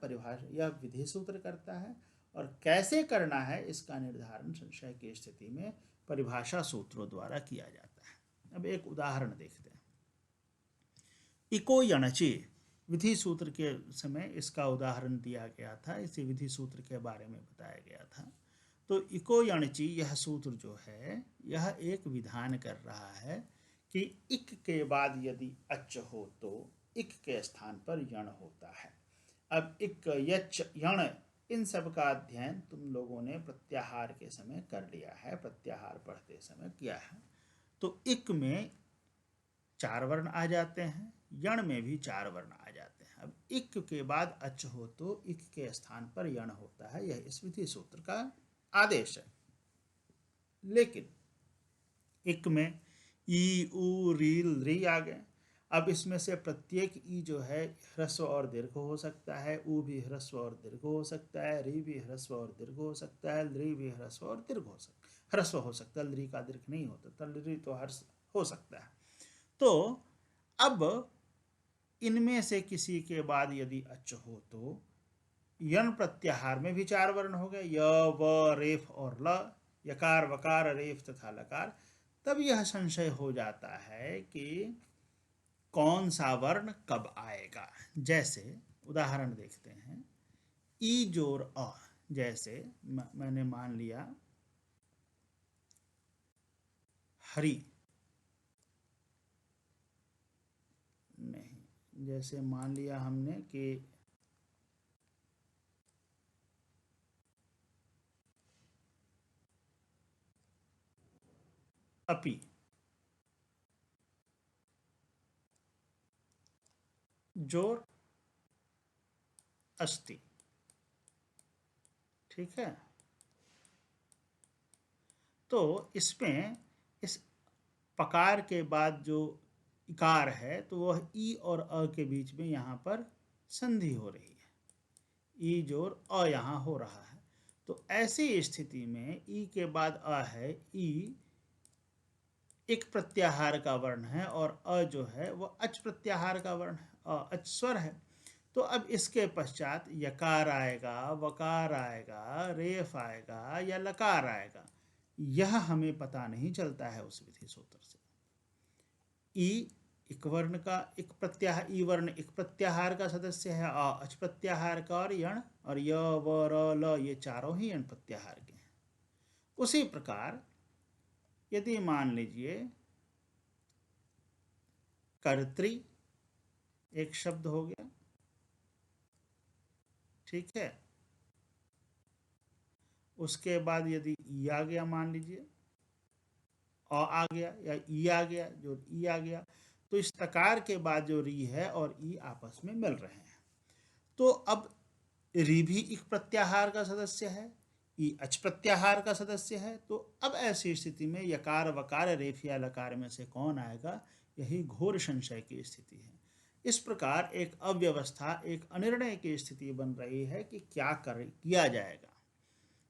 यह विधि सूत्र करता है, और कैसे करना है इसका निर्धारण संशय की स्थिति में परिभाषा सूत्रों द्वारा किया जाता है। अब एक उदाहरण देखते हैं। इको यणचि विधि सूत्र के समय इसका उदाहरण दिया गया था, इसी विधि सूत्र के बारे में बताया गया था। तो इको यणचि यह सूत्र जो है, यह एक विधान कर रहा है कि इक के बाद यदि अच हो तो इक के स्थान पर यण होता है। अब इक, यच, यण, इन सब का अध्ययन तुम लोगों ने प्रत्याहार के समय कर लिया है, प्रत्याहार पढ़ते समय किया है। तो इक में 4 वर्ण आ जाते हैं, यण में भी 4 वर्ण आ जाते हैं। अब इक के बाद अच हो तो इक के स्थान पर यण होता है, यह इस विधि सूत्र का आदेश है। लेकिन इक में ई, उ, रील, री आ गए। अब इसमें से प्रत्येक ई जो है ह्रस्व और दीर्घ हो सकता है, उ भी ह्रस्व और दीर्घ हो सकता है, री भी ह्रस्व और दीर्घ हो सकता है, ली भी ह्रस्व और दीर्घ हो सकता है। ह्रस्व हो सकता है, ली का दीर्घ नहीं होता, ली तो हर्ष हो सकता है। तो अब इनमें से किसी के बाद यदि अच हो तो यण प्रत्याहार में भी 4 वर्ण हो गए, य, व, रेफ और ल, यकार, वकार, रेफ तथा लकार। तब यह संशय हो जाता है कि कौन सा वर्ण कब आएगा। जैसे उदाहरण देखते हैं, ई जोर अ। जैसे मैंने मान लिया हरि नहीं। जैसे मान लिया हमने कि अपि, जोर अस्ति, ठीक है। तो इसमें इस पकार के बाद जो इकार है तो वह ई और अ के बीच में यहाँ पर संधि हो रही है, ई जोर अ यहाँ हो रहा है। तो ऐसी स्थिति में ई के बाद अ है, ई एक प्रत्याहार का वर्ण है और अ जो है वह अच प्रत्याहार का वर्ण है, अ अच स्वर है। तो अब इसके पश्चात यकार आएगा, वकार आएगा, रेफ आएगा या लकार आएगा, यह हमें पता नहीं चलता है उस विधि सूत्र से। ई एक वर्ण का एक प्रत्याहार, ई वर्ण एक प्रत्याहार का सदस्य है, अ अच प्रत्याहार का और यण, और य व र ल ये चारों ही यण प्रत्याहार के हैं। उसी प्रकार यदि मान लीजिए कर्तृ एक शब्द हो गया, ठीक है। उसके बाद यदि ई आ गया, मान लीजिए अ आ गया या ई आ गया, जो ई आ गया, तो इस तकार के बाद जो री है और ई आपस में मिल रहे हैं। तो अब री भी एक प्रत्याहार का सदस्य है, ई अच प्रत्याहार का सदस्य है। तो अब ऐसी स्थिति में यकार वकार रेफ या लकार में से कौन आएगा, यही घोर संशय की स्थिति है। इस प्रकार एक अव्यवस्था, एक अनिर्णय की स्थिति बन रही है कि क्या किया जाएगा।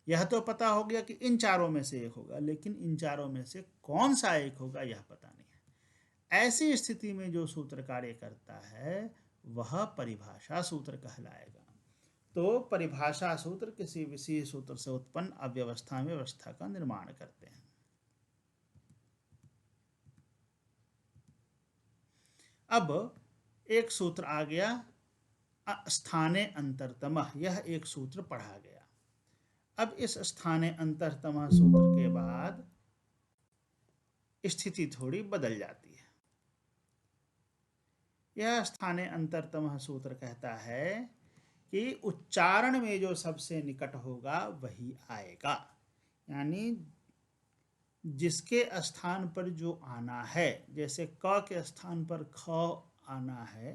यह तो पता हो गया कि इन चारों में से एक होगा, लेकिन इन चारों में से कौन सा एक होगा यह पता नहीं है। ऐसी स्थिति में जो सूत्र कार्य करता है वह परिभाषा सूत्र कहलाएगा। तो परिभाषा सूत्र किसी विशेष सूत्र से उत्पन्न अव्यवस्था में व्यवस्था का निर्माण करते हैं। अब एक सूत्र आ गया स्थाने अंतरतम, यह एक सूत्र पढ़ा गया। अब इस स्थाने अंतरतम सूत्र के बाद स्थिति थोड़ी बदल जाती है। यह स्थाने अंतरतम सूत्र कहता है कि उच्चारण में जो सबसे निकट होगा वही आएगा, यानी जिसके स्थान पर जो आना है, जैसे क के स्थान पर ख आना है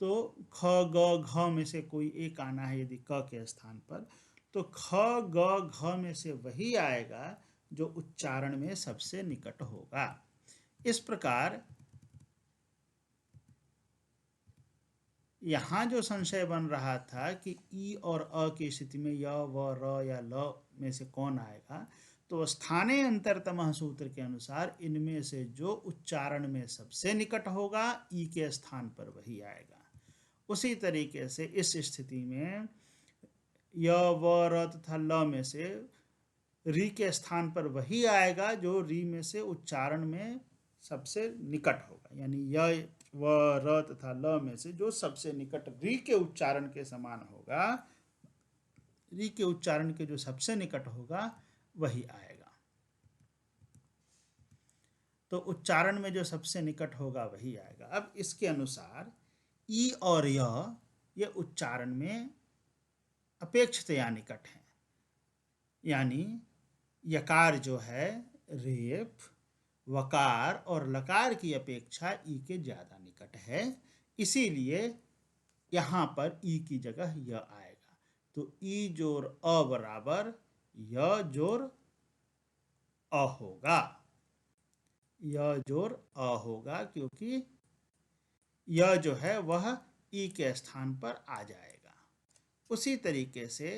तो ख ग घ में से कोई एक आना है यदि क के स्थान पर, तो ख ग घ में से वही आएगा जो उच्चारण में सबसे निकट होगा। इस प्रकार यहाँ जो संशय बन रहा था कि ई और अ की स्थिति में य व र या ल में से कौन आएगा, तो स्थाने अंतरतम सूत्र के अनुसार इनमें से जो उच्चारण में सबसे निकट होगा ई के स्थान पर वही आएगा। उसी तरीके से इस स्थिति में य व र तथा ल में से री के स्थान पर वही आएगा जो री में से उच्चारण में सबसे निकट होगा, यानी य व र तथा ल में से जो सबसे निकट री के उच्चारण के समान होगा, री के उच्चारण के जो सबसे निकट होगा वही आएगा। तो उच्चारण में जो सबसे निकट होगा वही आएगा। अब इसके अनुसार ई और ये उच्चारण में अपेक्षितया निकट हैं, यानी यकार जो है रेफ, वकार और लकार की अपेक्षा ई के ज्यादा निकट है, इसीलिए यहाँ पर ई की जगह य आएगा। तो ई जोर अ बराबर य जोर अ होगा, य जोर अ होगा, क्योंकि य जो है वह ई के स्थान पर आ जाएगा। उसी तरीके से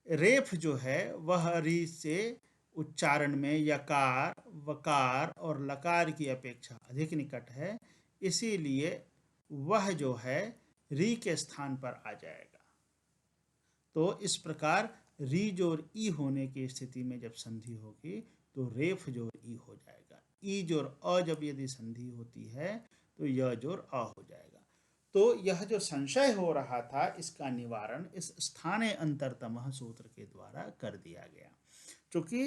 रेफ जो है वह री से उच्चारण में यकार, वकार और लकार की अपेक्षा अधिक निकट है, इसीलिए वह जो है री के स्थान पर आ जाएगा। तो इस प्रकार री जोर ई होने की स्थिति में जब संधि होगी तो रेफ जोर ई हो जाएगा। ई जोर अ जब यदि संधि होती है तो य जोर अ हो जाएगा। तो यह जो संशय हो रहा था इसका निवारण इस स्थाने अंतरतम सूत्र के द्वारा कर दिया गया। चूंकि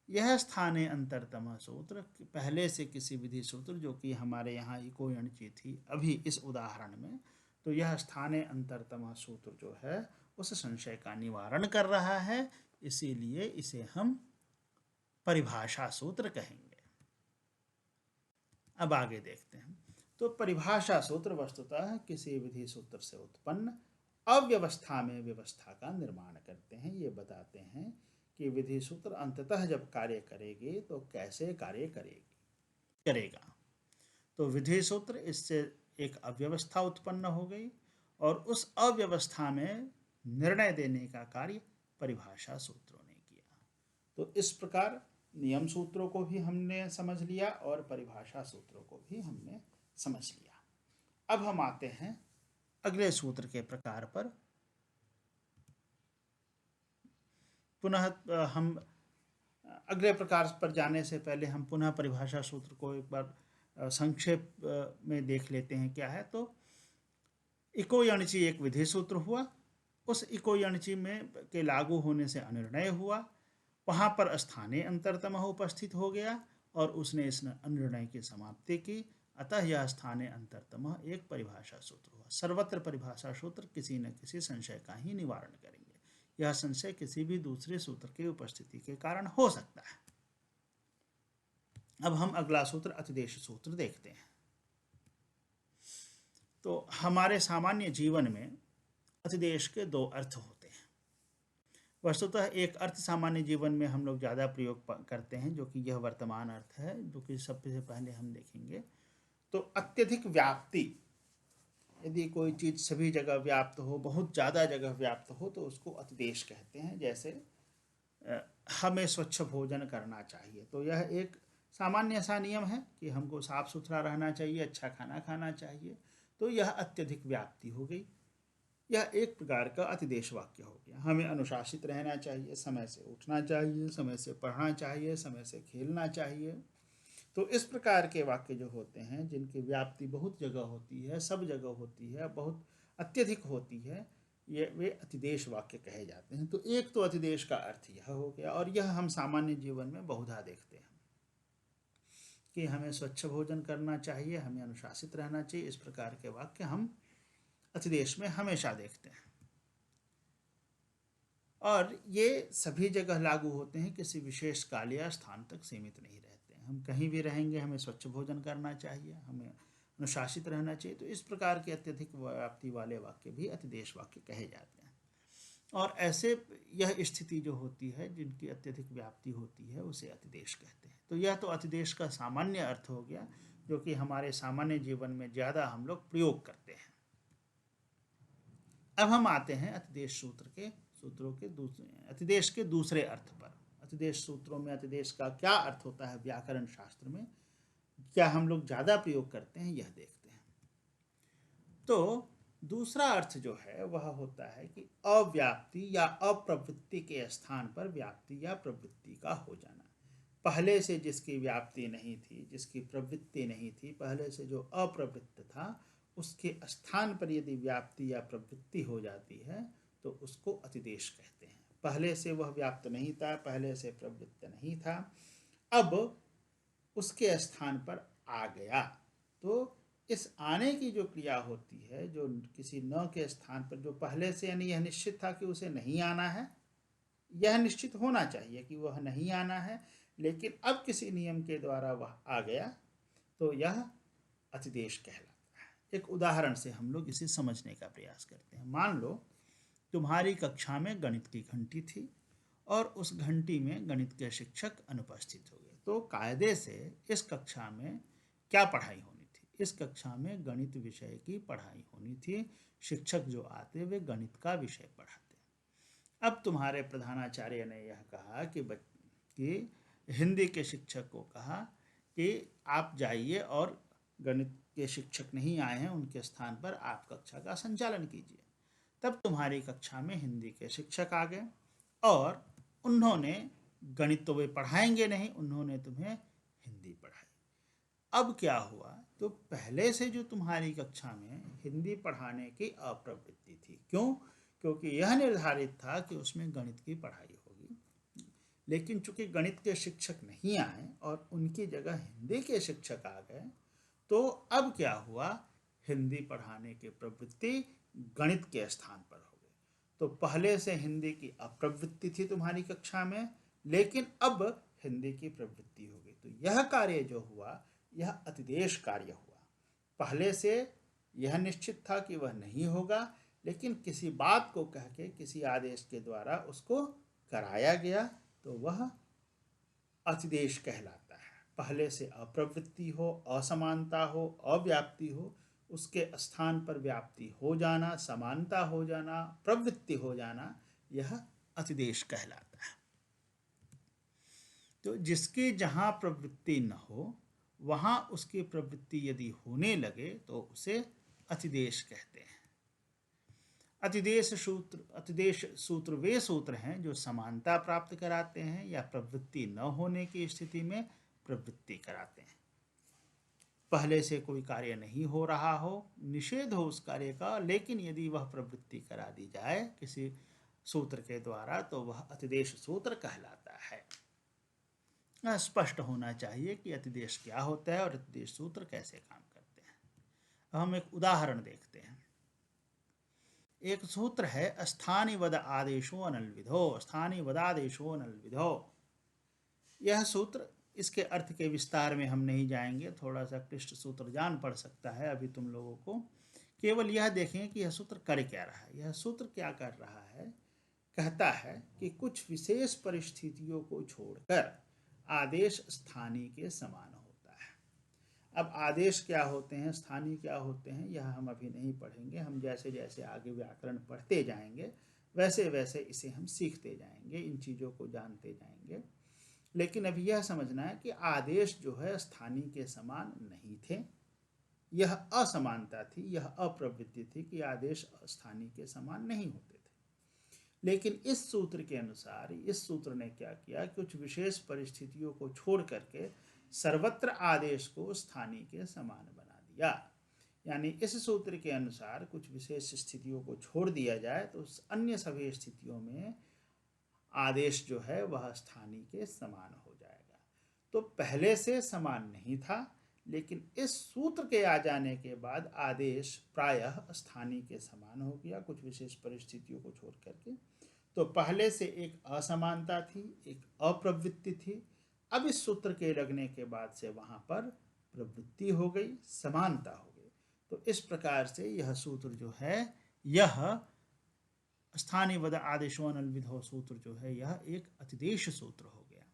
यह स्थाने अंतरतम सूत्र, पहले से किसी विधि सूत्र जो कि हमारे यहाँ इको यणची थी अभी इस उदाहरण में, तो यह स्थाने अंतरतम सूत्र जो है उस संशय का निवारण कर रहा है, इसीलिए इसे हम परिभाषा सूत्र कहेंगे। अब आगे देखते हैं। तो परिभाषा सूत्र वस्तुतः किसी विधि सूत्र से उत्पन्न अव्यवस्था में व्यवस्था का निर्माण करते हैं। ये बताते हैं कि विधि सूत्र अंततः जब कार्य करेगी तो कैसे कार्य करेगा। तो विधि सूत्र इससे एक अव्यवस्था उत्पन्न हो गई और उस अव्यवस्था में निर्णय देने का कार्य परिभाषा सूत्रों ने किया। तो इस प्रकार नियम सूत्रों को भी हमने समझ लिया और परिभाषा सूत्रों को भी हमने समझ लिया। अब हम आते हैं अगले सूत्र के प्रकार पर। पुनः हम अगले प्रकार पर जाने से पहले हम पुनः परिभाषा सूत्र को एक बार संक्षेप में देख लेते हैं क्या है। तो इको यणची एक विधि सूत्र हुआ, उस इको यणची में के लागू होने से अनिर्णय हुआ, वहाँ पर स्थानीय अंतरतम उपस्थित हो गया और उसने इस अनिर्णय की समाप्ति की, अतः यह स्थानीय अंतरतम एक परिभाषा सूत्र हुआ। सर्वत्र परिभाषा सूत्र किसी न किसी संशय का ही निवारण करेंगे। यह संशय किसी भी दूसरे सूत्र की उपस्थिति के कारण हो सकता है। अब हम अगला सूत्र अतिदेश सूत्र देखते हैं। तो हमारे सामान्य जीवन में अतिदेश के दो अर्थ होते हैं। वस्तुतः एक अर्थ सामान्य जीवन में हम लोग ज़्यादा प्रयोग करते हैं, जो कि यह वर्तमान अर्थ है, जो कि सबसे पहले हम देखेंगे। तो अत्यधिक व्याप्ति, यदि कोई चीज़ सभी जगह व्याप्त हो, बहुत ज़्यादा जगह व्याप्त हो, तो उसको अतिदेश कहते हैं। जैसे हमें स्वच्छ भोजन करना चाहिए, तो यह एक सामान्य सा नियम है कि हमको साफ सुथरा रहना चाहिए, अच्छा खाना खाना चाहिए। तो यह अत्यधिक व्याप्ति हो गई, यह एक प्रकार का अतिदेश वाक्य हो गया। हमें अनुशासित रहना चाहिए, समय से उठना चाहिए, समय से पढ़ना चाहिए, समय से खेलना चाहिए। तो इस प्रकार के वाक्य जो होते हैं, जिनकी व्याप्ति बहुत जगह होती है, सब जगह होती है, बहुत अत्यधिक होती है, ये वे अतिदेश वाक्य कहे जाते हैं। तो एक तो अतिदेश का अर्थ यह हो गया, और यह हम सामान्य जीवन में बहुधा देखते हैं कि हमें स्वच्छ भोजन करना चाहिए, हमें अनुशासित रहना चाहिए। इस प्रकार के वाक्य हम अतिदेश में हमेशा देखते हैं, और ये सभी जगह लागू होते हैं, किसी विशेष काल या स्थान तक सीमित नहीं रहते हैं। हम कहीं भी रहेंगे, हमें स्वच्छ भोजन करना चाहिए, हमें अनुशासित रहना चाहिए। तो इस प्रकार के अत्यधिक व्याप्ति वाले वाक्य भी अतिदेश वाक्य कहे जाते हैं। और ऐसे यह स्थिति जो होती है, जिनकी अत्यधिक व्याप्ति होती है, उसे अतिदेश कहते हैं। तो यह तो अतिदेश का सामान्य अर्थ हो गया, जो कि हमारे सामान्य जीवन में ज़्यादा हम लोग प्रयोग करते हैं। अब हम आते हैं अतिदेश सूत्रों के अतिदेश के दूसरे अर्थ पर। अतिदेश सूत्रों में अतिदेश का क्या अर्थ होता है, व्याकरण शास्त्र में क्या हम लोग ज़्यादा प्रयोग करते हैं, यह देखते हैं। तो दूसरा अर्थ जो है वह होता है कि अव्याप्ति या अप्रवृत्ति के स्थान पर व्याप्ति या प्रवृत्ति का हो जाना। पहले से जिसकी व्याप्ति नहीं थी, जिसकी प्रवृत्ति नहीं थी, पहले से जो अप्रवृत्त था, उसके स्थान पर यदि व्याप्ति या प्रवृत्ति हो जाती है तो उसको अतिदेश कहते हैं। पहले से वह व्याप्त नहीं था, पहले से प्रवृत्त नहीं था, अब उसके स्थान पर आ गया। तो इस आने की जो क्रिया होती है, जो किसी न के स्थान पर, जो पहले से यानी यह निश्चित था कि उसे नहीं आना है, यह निश्चित होना चाहिए कि वह नहीं आना है, लेकिन अब किसी नियम के द्वारा वह आ गया, तो यह अतिदेश कहलाता है। एक उदाहरण से हम लोग इसे समझने का प्रयास करते हैं। मान लो तुम्हारी कक्षा में गणित की घंटी थी और उस घंटी में गणित के शिक्षक अनुपस्थित हो गए। तो कायदे से इस कक्षा में क्या पढ़ाई होनी थी? इस कक्षा में गणित विषय की पढ़ाई होनी थी। शिक्षक जो आते वे गणित का विषय पढ़ाते। अब तुम्हारे प्रधानाचार्य ने यह कहा कि हिंदी के शिक्षक को कहा कि आप जाइए और गणित के शिक्षक नहीं आए हैं, उनके स्थान पर आप कक्षा का संचालन कीजिए। तब तुम्हारी कक्षा में हिंदी के शिक्षक आ गए और उन्होंने गणित तो वे पढ़ाएंगे नहीं, उन्होंने तुम्हें हिंदी पढ़ाई। अब क्या हुआ, तो पहले से जो तुम्हारी कक्षा में हिंदी पढ़ाने की अप्रवृत्ति थी, क्यों? क्योंकि यह निर्धारित था कि उसमें गणित की पढ़ाई होगी। लेकिन चूंकि गणित के शिक्षक नहीं आए और उनकी जगह हिंदी के शिक्षक आ गए, तो अब क्या हुआ, हिंदी पढ़ाने की प्रवृत्ति गणित के स्थान पर हो गई। तो पहले से हिंदी की अप्रवृत्ति थी तुम्हारी कक्षा में, लेकिन अब हिंदी की प्रवृत्ति हो गई। तो यह कार्य जो हुआ, यह अतिदेश कार्य हुआ। पहले से यह निश्चित था कि वह नहीं होगा, लेकिन किसी बात को कह के, किसी आदेश के द्वारा उसको कराया गया, तो वह अतिदेश कहलाता है। पहले से अप्रवृत्ति हो, असमानता हो, अव्याप्ति हो, उसके स्थान पर व्याप्ति हो जाना, समानता हो जाना, प्रवृत्ति हो जाना, यह अतिदेश कहलाता है। तो जिसकी जहाँ प्रवृत्ति न हो, वहाँ उसकी प्रवृत्ति यदि होने लगे तो उसे अतिदेश कहते हैं। अतिदेश सूत्र वे सूत्र हैं जो समानता प्राप्त कराते हैं या प्रवृत्ति न होने की स्थिति में प्रवृत्ति कराते हैं। पहले से कोई कार्य नहीं हो रहा हो, निषेध हो उस कार्य का, लेकिन यदि वह प्रवृत्ति करा दी जाए किसी सूत्र के द्वारा, तो वह अतिदेश सूत्र कहलाता है। स्पष्ट होना चाहिए कि अतिदेश क्या होता है और अतिदेश सूत्र कैसे काम करते हैं। अब हम एक उदाहरण देखते हैं। एक सूत्र है स्थानिवद आदेशो अनलविधो, स्थानिवदादेशो अनलविधो। यह सूत्र, इसके अर्थ के विस्तार में हम नहीं जाएंगे, थोड़ा सा क्लिष्ट सूत्र जान पड़ सकता है अभी तुम लोगों को। केवल यह देखें कि यह सूत्र कर क्या रहा है। यह सूत्र क्या कर रहा है, कहता है कि कुछ विशेष परिस्थितियों को छोड़कर आदेश स्थानीय के समान होता है। अब आदेश क्या होते हैं, स्थानीय क्या होते हैं, यह हम अभी नहीं पढ़ेंगे। हम जैसे जैसे आगे व्याकरण पढ़ते जाएंगे, वैसे वैसे इसे हम सीखते जाएंगे, इन चीज़ों को जानते जाएंगे। लेकिन अभी यह समझना है कि आदेश जो है स्थानीय के समान नहीं थे। यह असमानता थी, यह अप्रवृत्ति थी कि आदेश स्थानीय के समान नहीं होते थे। लेकिन इस सूत्र के अनुसार, इस सूत्र ने क्या किया, कुछ विशेष परिस्थितियों को छोड़ करके सर्वत्र आदेश को स्थानीय के समान बना दिया। यानी इस सूत्र के अनुसार कुछ विशेष स्थितियों को छोड़ दिया जाए तो अन्य सभी स्थितियों में आदेश जो है वह स्थानीय के समान हो जाएगा। तो पहले से समान नहीं था, लेकिन इस सूत्र के आ जाने के बाद आदेश प्रायः स्थानीय के समान हो गया, कुछ विशेष परिस्थितियों को छोड़ करके। तो पहले से एक असमानता थी, एक अप्रवृत्ति थी। अब इस सूत्र के लगने के बाद से वहाँ पर प्रवृत्ति हो गई, समानता हो गई। तो इस प्रकार से यह सूत्र जो है, यह स्थानिवद आदेशो अनलविधो सूत्र जो है, यह एक अतिदेश सूत्र हो गया।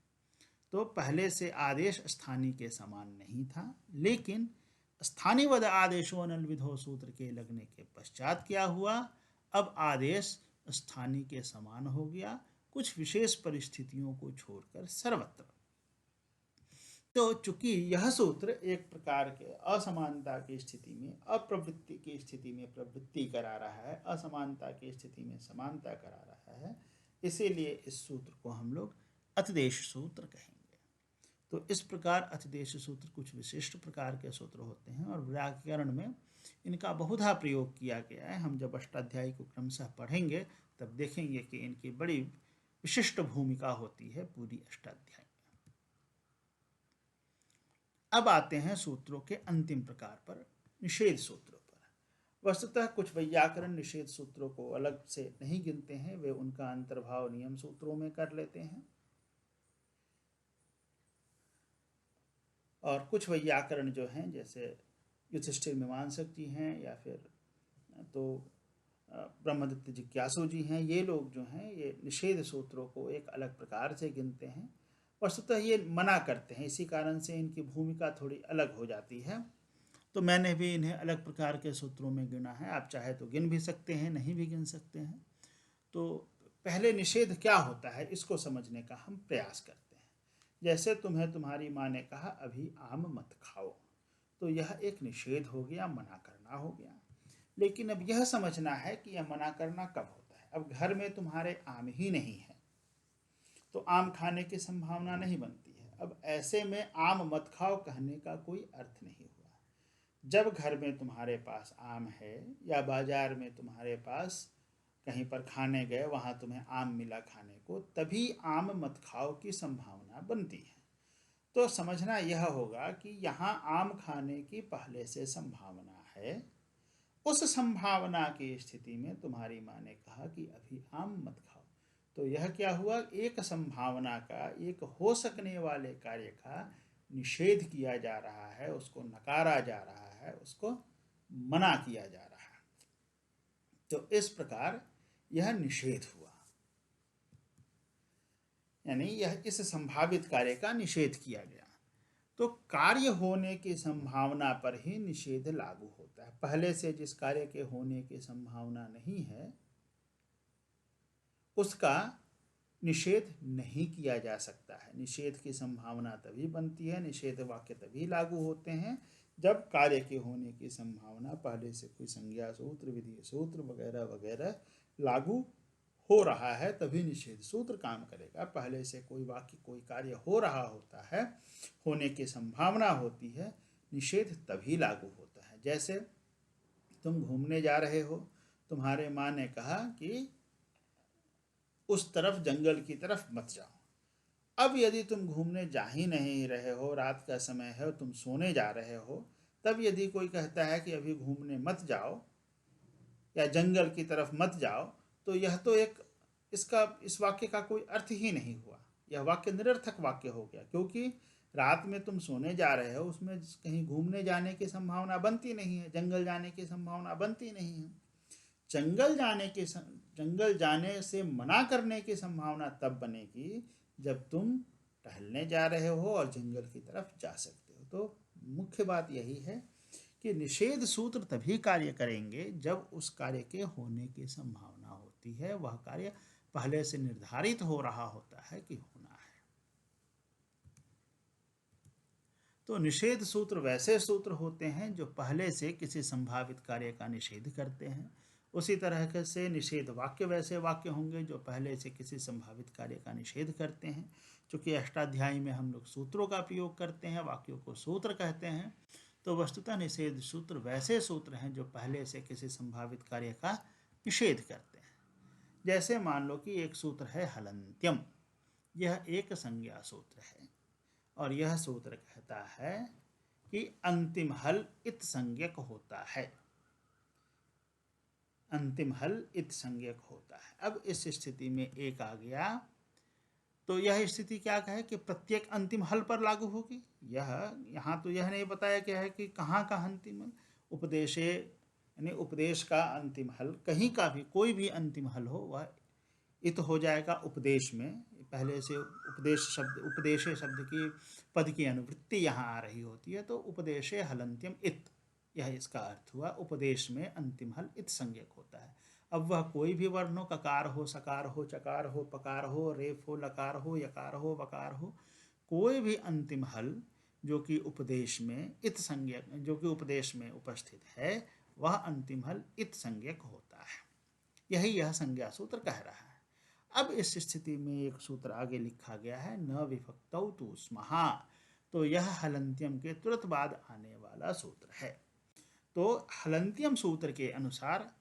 तो पहले से आदेश स्थानीय के समान नहीं था, लेकिन स्थानिवद आदेशो अनलविधो सूत्र के लगने के पश्चात क्या हुआ, अब आदेश स्थानीय के समान हो गया, कुछ विशेष परिस्थितियों को छोड़कर सर्वत्र। तो चूंकि यह सूत्र एक प्रकार के असमानता की स्थिति में अप्रवृत्ति की स्थिति में प्रवृत्ति करा रहा है, असमानता की स्थिति में समानता करा रहा है, इसीलिए इस सूत्र को हम लोग अतिदेश सूत्र कहेंगे। तो इस प्रकार अतिदेश सूत्र कुछ विशिष्ट प्रकार के सूत्र होते हैं और व्याकरण में इनका बहुधा प्रयोग किया गया है। हम जब अष्टाध्यायी को क्रमशः पढ़ेंगे तब देखेंगे कि इनकी बड़ी विशिष्ट भूमिका होती है पूरी अष्टाध्यायी। अब आते हैं सूत्रों के अंतिम प्रकार पर, निषेध सूत्रों पर। वस्तुतः कुछ वैयाकरण निषेध सूत्रों को अलग से नहीं गिनते हैं, वे उनका अंतर्भाव नियम सूत्रों में कर लेते हैं। और कुछ वैयाकरण जो हैं, जैसे युधिष्ठिर मीमांसक जी हैं या फिर तो ब्रह्मदत्त जिज्ञासु जी हैं, ये लोग जो हैं ये निषेध सूत्रों को एक अलग प्रकार से गिनते हैं। वस्तुतः ये मना करते हैं, इसी कारण से इनकी भूमिका थोड़ी अलग हो जाती है। तो मैंने भी इन्हें अलग प्रकार के सूत्रों में गिना है, आप चाहे तो गिन भी सकते हैं, नहीं भी गिन सकते हैं। तो पहले निषेध क्या होता है इसको समझने का हम प्रयास करते हैं। जैसे तुम्हें तुम्हारी माँ ने कहा अभी आम मत खाओ, तो यह एक निषेध हो गया, मना करना हो गया। लेकिन अब यह समझना है कि यह मना करना कब होता है। अब घर में तुम्हारे आम ही नहीं है तो आम खाने की संभावना नहीं बनती है। अब ऐसे में आम मत खाओ कहने का कोई अर्थ नहीं हुआ। जब घर में तुम्हारे पास आम है या बाजार में तुम्हारे पास कहीं पर खाने गए, वहाँ तुम्हें आम मिला खाने को, तभी आम मत खाओ की संभावना बनती है। तो समझना यह होगा कि यहाँ आम खाने की पहले से संभावना है। उस संभावना की स्थिति में तुम्हारी माँ ने कहा कि अभी आम मत खाओ, तो यह क्या हुआ, एक संभावना का, एक हो सकने वाले कार्य का निषेध किया जा रहा है, उसको नकारा जा रहा है, उसको मना किया जा रहा है। तो इस प्रकार यह निषेध हुआ, यानी यह इस संभावित कार्य का निषेध किया गया। तो कार्य होने की संभावना पर ही निषेध लागू होता है। पहले से जिस कार्य के होने की संभावना नहीं है उसका निषेध नहीं किया जा सकता है। निषेध की संभावना तभी बनती है, निषेध वाक्य तभी लागू होते हैं जब कार्य के होने की संभावना, पहले से कोई संज्ञा सूत्र, विधि सूत्र वगैरह वगैरह लागू हो रहा है, तभी निषेध सूत्र काम करेगा। पहले से कोई वाक्य, कोई कार्य हो रहा होता है, होने की संभावना होती है, निषेध तभी लागू होता है। जैसे तुम घूमने जा रहे हो, तुम्हारे माँ ने कहा कि उस तरफ, जंगल की तरफ मत जाओ। अब यदि तुम घूमने जा ही नहीं रहे हो, रात का समय है, तुम सोने जा रहे हो, तब यदि कोई कहता है कि अभी घूमने मत जाओ या जंगल की तरफ मत जाओ, तो यह तो एक, इस वाक्य का कोई अर्थ ही नहीं हुआ। यह वाक्य निरर्थक वाक्य हो गया, क्योंकि रात में तुम सोने जा रहे हो, उसमें कहीं घूमने जाने की संभावना बनती नहीं है, जंगल जाने की संभावना बनती नहीं है। जंगल जाने से मना करने की संभावना तब बनेगी जब तुम टहलने जा रहे हो और जंगल की तरफ जा सकते हो। तो मुख्य बात यही है कि निषेध सूत्र तभी कार्य करेंगे जब उस कार्य के होने की संभावना होती है, वह कार्य पहले से निर्धारित हो रहा होता है कि होना है। तो निषेध सूत्र वैसे सूत्र होते हैं जो पहले से किसी संभावित कार्य का निषेध करते हैं। उसी तरह से निषेध वाक्य वैसे वाक्य होंगे जो पहले से किसी संभावित कार्य का निषेध करते हैं। चूँकि अष्टाध्यायी में हम लोग सूत्रों का प्रयोग करते हैं, वाक्यों को सूत्र कहते हैं, तो वस्तुतः निषेध सूत्र वैसे सूत्र हैं जो पहले से किसी संभावित कार्य का निषेध करते हैं। जैसे मान लो कि एक सूत्र है हलन्त्यम, यह एक संज्ञा सूत्र है और यह सूत्र कहता है कि अंतिम हल इत संज्ञक होता है। अंतिम हल इत संज्ञक होता है। अब इस स्थिति में एक आ गया, तो यह स्थिति क्या कहे कि प्रत्येक अंतिम हल पर लागू होगी। यह यहाँ तो यह नहीं बताया गया है कि कहाँ का अंतिम हल, उपदेशे यानी उपदेश का अंतिम हल, कहीं का भी कोई भी अंतिम हल हो वह इत हो जाएगा उपदेश में। पहले से उपदेश शब्द, उपदेशे शब्द की पद की अनुवृत्ति यहाँ आ रही होती है, तो उपदेशे हलन्त्यम इत, यह इसका अर्थ हुआ। उपदेश में अंतिम हल इत संज्ञक होता है। अब वह कोई भी वर्ण हो, ककार हो, सकार हो, चकार हो, पकार हो, रेफ हो, लकार हो, यकार हो, वकार हो, कोई भी अंतिम हल जो कि उपदेश में इत संज्ञक, जो कि उपदेश में उपस्थित है, वह अंतिम हल इत संज्ञक होता है। यही यह संज्ञा सूत्र कह रहा है। अब इस स्थिति में एक सूत्र आगे लिखा गया है, न विभक्तौ तु स्महा, तो यह हलन्त्यम के तुरंत बाद आने वाला सूत्र है। तो हलन्त्यम सूत्र के अनुसार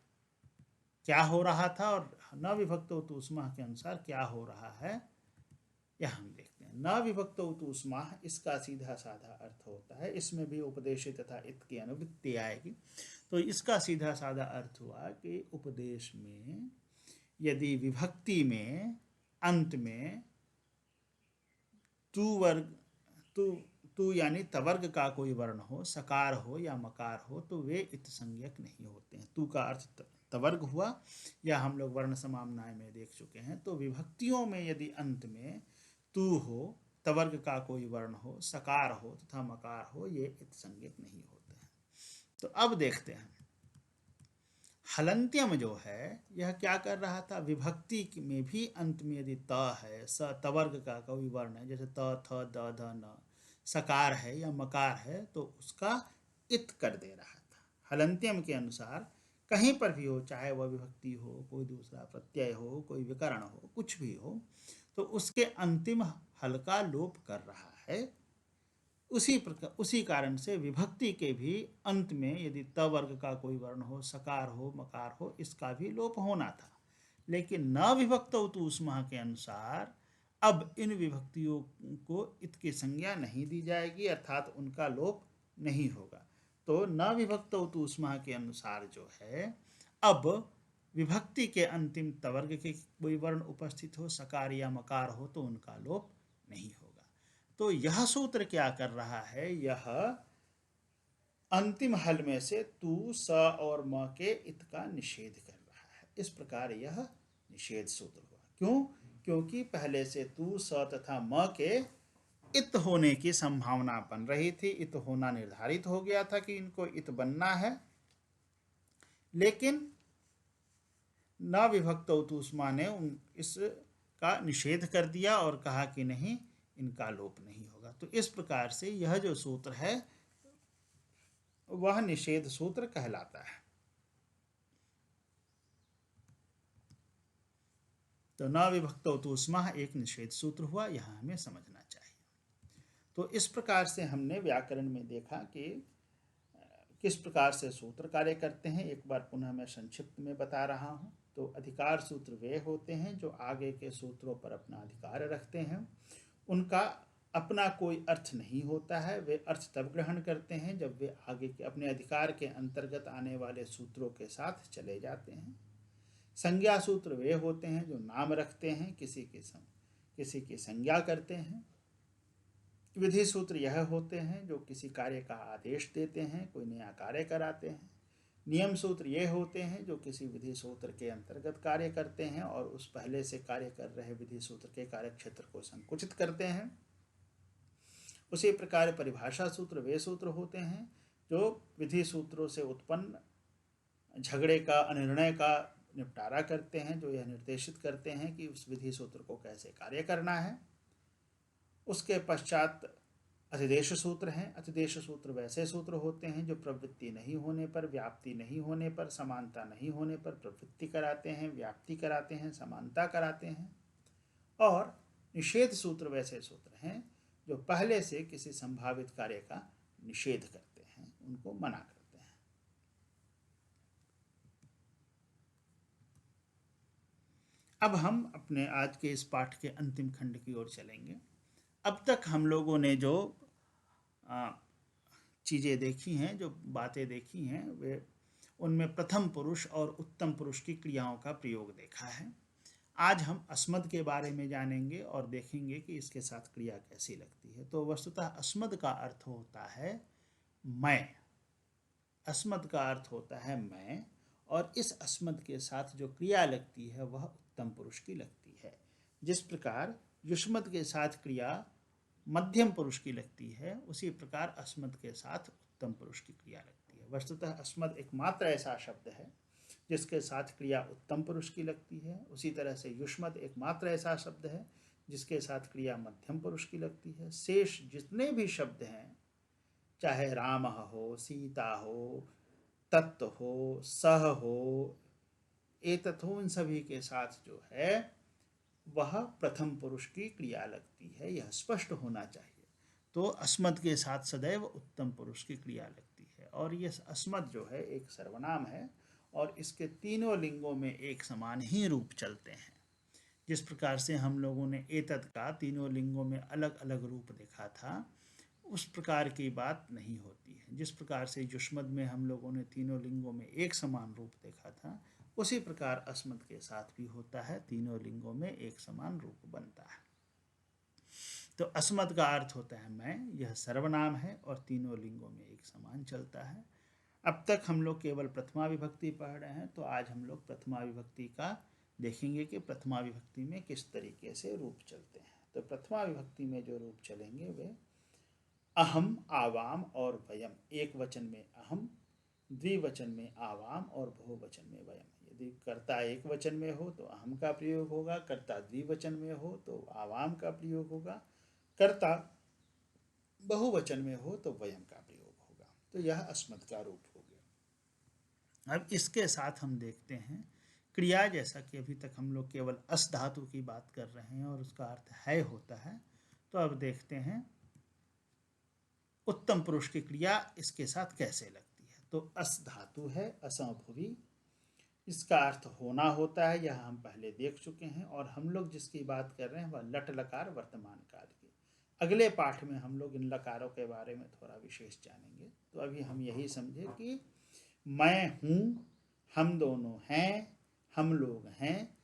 क्या हो रहा था और न विभक्तौ तु स्मः के अनुसार क्या हो रहा है, यह हम देखते हैं। न विभक्तौ तु स्मः, इसका सीधा साधा अर्थ होता है, इसमें भी उपदेश तथा इत की अनुवृत्ति आएगी। तो इसका सीधा साधा अर्थ हुआ कि उपदेश में यदि विभक्ति में अंत में तू वर्ग, तू यानी तवर्ग का कोई वर्ण हो, सकार हो या मकार हो, तो वे इत संज्ञक नहीं होते हैं। तू का अर्थ तवर्ग हुआ, या हम लोग वर्ण समाम्नाय में देख चुके हैं। तो विभक्तियों में यदि अंत में तू हो, तवर्ग का कोई वर्ण हो, सकार हो तथा मकार हो, ये इत संज्ञक नहीं होते हैं। तो अब देखते हैं हलन्त्यम जो है यह क्या कर रहा था, विभक्ति में भी अंत में यदि त है, स तवर्ग का कोई वर्ण है, जैसे त थ द ध न, सकार है या मकार है, तो उसका इत कर दे रहा था। हलन्त्यम के अनुसार कहीं पर भी हो, चाहे वह विभक्ति हो, कोई दूसरा प्रत्यय हो, कोई विकर्ण हो, कुछ भी हो, तो उसके अंतिम हल का लोप कर रहा है। उसी कारण से विभक्ति के भी अंत में यदि त वर्ग का कोई वर्ण हो, सकार हो, मकार हो, इसका भी लोप होना था। लेकिन न विभक्तौ तु स्मः के अनुसार अब इन विभक्तियों को इत की संज्ञा नहीं दी जाएगी, अर्थात उनका लोप नहीं होगा। तो न विभक्तौ तु स्मः के अनुसार जो है, अब विभक्ति के अंतिम तवर्ग के कोई वर्ण उपस्थित हो, सकार या मकार हो, तो उनका लोप नहीं होगा। तो यह सूत्र क्या कर रहा है, यह अंतिम हल में से तू, स और म के इत का निषेध कर रहा है। इस प्रकार यह निषेध सूत्र हुआ। क्यों? क्योंकि पहले से तू, स तथा म के इत होने की संभावना बन रही थी, इत होना निर्धारित हो गया था कि इनको इत बनना है, लेकिन न विभक्तौ तु स्मः ने इसका निषेध कर दिया और कहा कि नहीं, इनका लोप नहीं होगा। तो इस प्रकार से यह जो सूत्र है वह निषेध सूत्र कहलाता है। तो न विभक्तौ तु स्मः एक निषेध सूत्र हुआ, यह हमें समझना चाहिए। तो इस प्रकार से हमने व्याकरण में देखा कि किस प्रकार से सूत्र कार्य करते हैं। एक बार पुनः मैं संक्षिप्त में बता रहा हूँ। तो अधिकार सूत्र वे होते हैं जो आगे के सूत्रों पर अपना अधिकार रखते हैं। उनका अपना कोई अर्थ नहीं होता है, वे अर्थ तब ग्रहण करते हैं जब वे आगे के अपने अधिकार के अंतर्गत आने वाले सूत्रों के साथ चले जाते हैं। संज्ञा सूत्र वे होते हैं जो नाम रखते हैं, किसी की संज्ञा करते हैं। विधि सूत्र यह होते हैं जो किसी कार्य का आदेश देते हैं, कोई नया कार्य कराते हैं। नियम सूत्र ये होते हैं जो किसी विधि सूत्र के अंतर्गत कार्य करते हैं और उस पहले से कार्य कर रहे विधि सूत्र के कार्य क्षेत्र को संकुचित करते हैं। उसी प्रकार परिभाषा सूत्र वे सूत्र होते हैं जो विधि सूत्रों से उत्पन्न झगड़े का, अनिर्णय का निपटारा करते हैं, जो यह निर्देशित करते हैं कि उस विधि सूत्र को कैसे कार्य करना है। उसके पश्चात अतिदेश सूत्र हैं। अतिदेश सूत्र वैसे सूत्र होते हैं जो प्रवृत्ति नहीं होने पर, व्याप्ति नहीं होने पर, समानता नहीं होने पर प्रवृत्ति कराते हैं, व्याप्ति कराते हैं, समानता कराते हैं। और निषेध सूत्र वैसे सूत्र हैं जो पहले से किसी संभावित कार्य का निषेध करते हैं, उनको मना करते हैं। अब हम अपने आज के इस पाठ के अंतिम खंड की ओर चलेंगे। अब तक हम लोगों ने जो चीज़ें देखी हैं, जो बातें देखी हैं, वे उनमें प्रथम पुरुष और उत्तम पुरुष की क्रियाओं का प्रयोग देखा है। आज हम अस्मद के बारे में जानेंगे और देखेंगे कि इसके साथ क्रिया कैसी लगती है। तो वस्तुतः अस्मद का अर्थ होता है मैं। अस्मद का अर्थ होता है मैं, और इस अस्मद के साथ जो क्रिया लगती है वह उत्तम पुरुष की लगती है। जिस प्रकार युष्मद के साथ क्रिया मध्यम पुरुष की लगती है, उसी प्रकार अस्मद के साथ उत्तम पुरुष की क्रिया लगती है। वस्तुतः अस्मद एकमात्र ऐसा शब्द है जिसके साथ क्रिया उत्तम पुरुष की लगती है। उसी तरह से युष्मद एकमात्र ऐसा शब्द है जिसके साथ क्रिया मध्यम पुरुष की लगती है। शेष जितने भी शब्द हैं, चाहे राम हो, सीता हो, तत्व हो, सह हो, एतत् हो, इन सभी के साथ जो है वह प्रथम पुरुष की क्रिया लगती है, यह स्पष्ट होना चाहिए। तो अस्मद के साथ सदैव उत्तम पुरुष की क्रिया लगती है। और यह अस्मद जो है एक सर्वनाम है और इसके तीनों लिंगों में एक समान ही रूप चलते हैं। जिस प्रकार से हम लोगों ने एतत् का तीनों लिंगों में अलग अलग रूप देखा था, उस प्रकार की बात नहीं होती है। जिस प्रकार से युष्मद में हम लोगों ने तीनों लिंगों में एक समान रूप देखा था, उसी प्रकार अस्मद के साथ भी होता है, तीनों लिंगों में एक समान रूप बनता है। तो अस्मद का अर्थ होता है मैं, यह सर्वनाम है और तीनों लिंगों में एक समान चलता है। अब तक हम लोग केवल प्रथमा विभक्ति पढ़ रहे हैं, तो आज हम लोग प्रथमा विभक्ति का देखेंगे कि प्रथमा विभक्ति में किस तरीके से रूप चलते हैं। तो प्रथमा विभक्ति में जो रूप चलेंगे वे अहम, आवाम और वयम। एक वचन में अहम, द्विवचन में आवाम और बहुवचन में वयम। यदि कर्ता एक वचन में हो तो अहम का प्रयोग होगा, कर्ता द्विवचन में हो तो आवाम का प्रयोग होगा, कर्ता बहुवचन में हो तो वयम का प्रयोग होगा। तो यह अस्मद का रूप हो गया। अब इसके साथ हम देखते हैं क्रिया। जैसा कि अभी तक हम लोग केवल अस धातु की बात कर रहे हैं और उसका अर्थ है होता है, तो अब देखते हैं उत्तम पुरुष की क्रिया इसके साथ कैसे लगती है। तो अस धातु है, असं भुवि, इसका अर्थ होना होता है, यह हम पहले देख चुके हैं। और हम लोग जिसकी बात कर रहे हैं वह लट लकार वर्तमान काल की। अगले पाठ में हम लोग इन लकारों के बारे में थोड़ा विशेष जानेंगे। तो अभी हम यही समझे कि मैं हूँ, हम दोनों हैं, हम लोग हैं,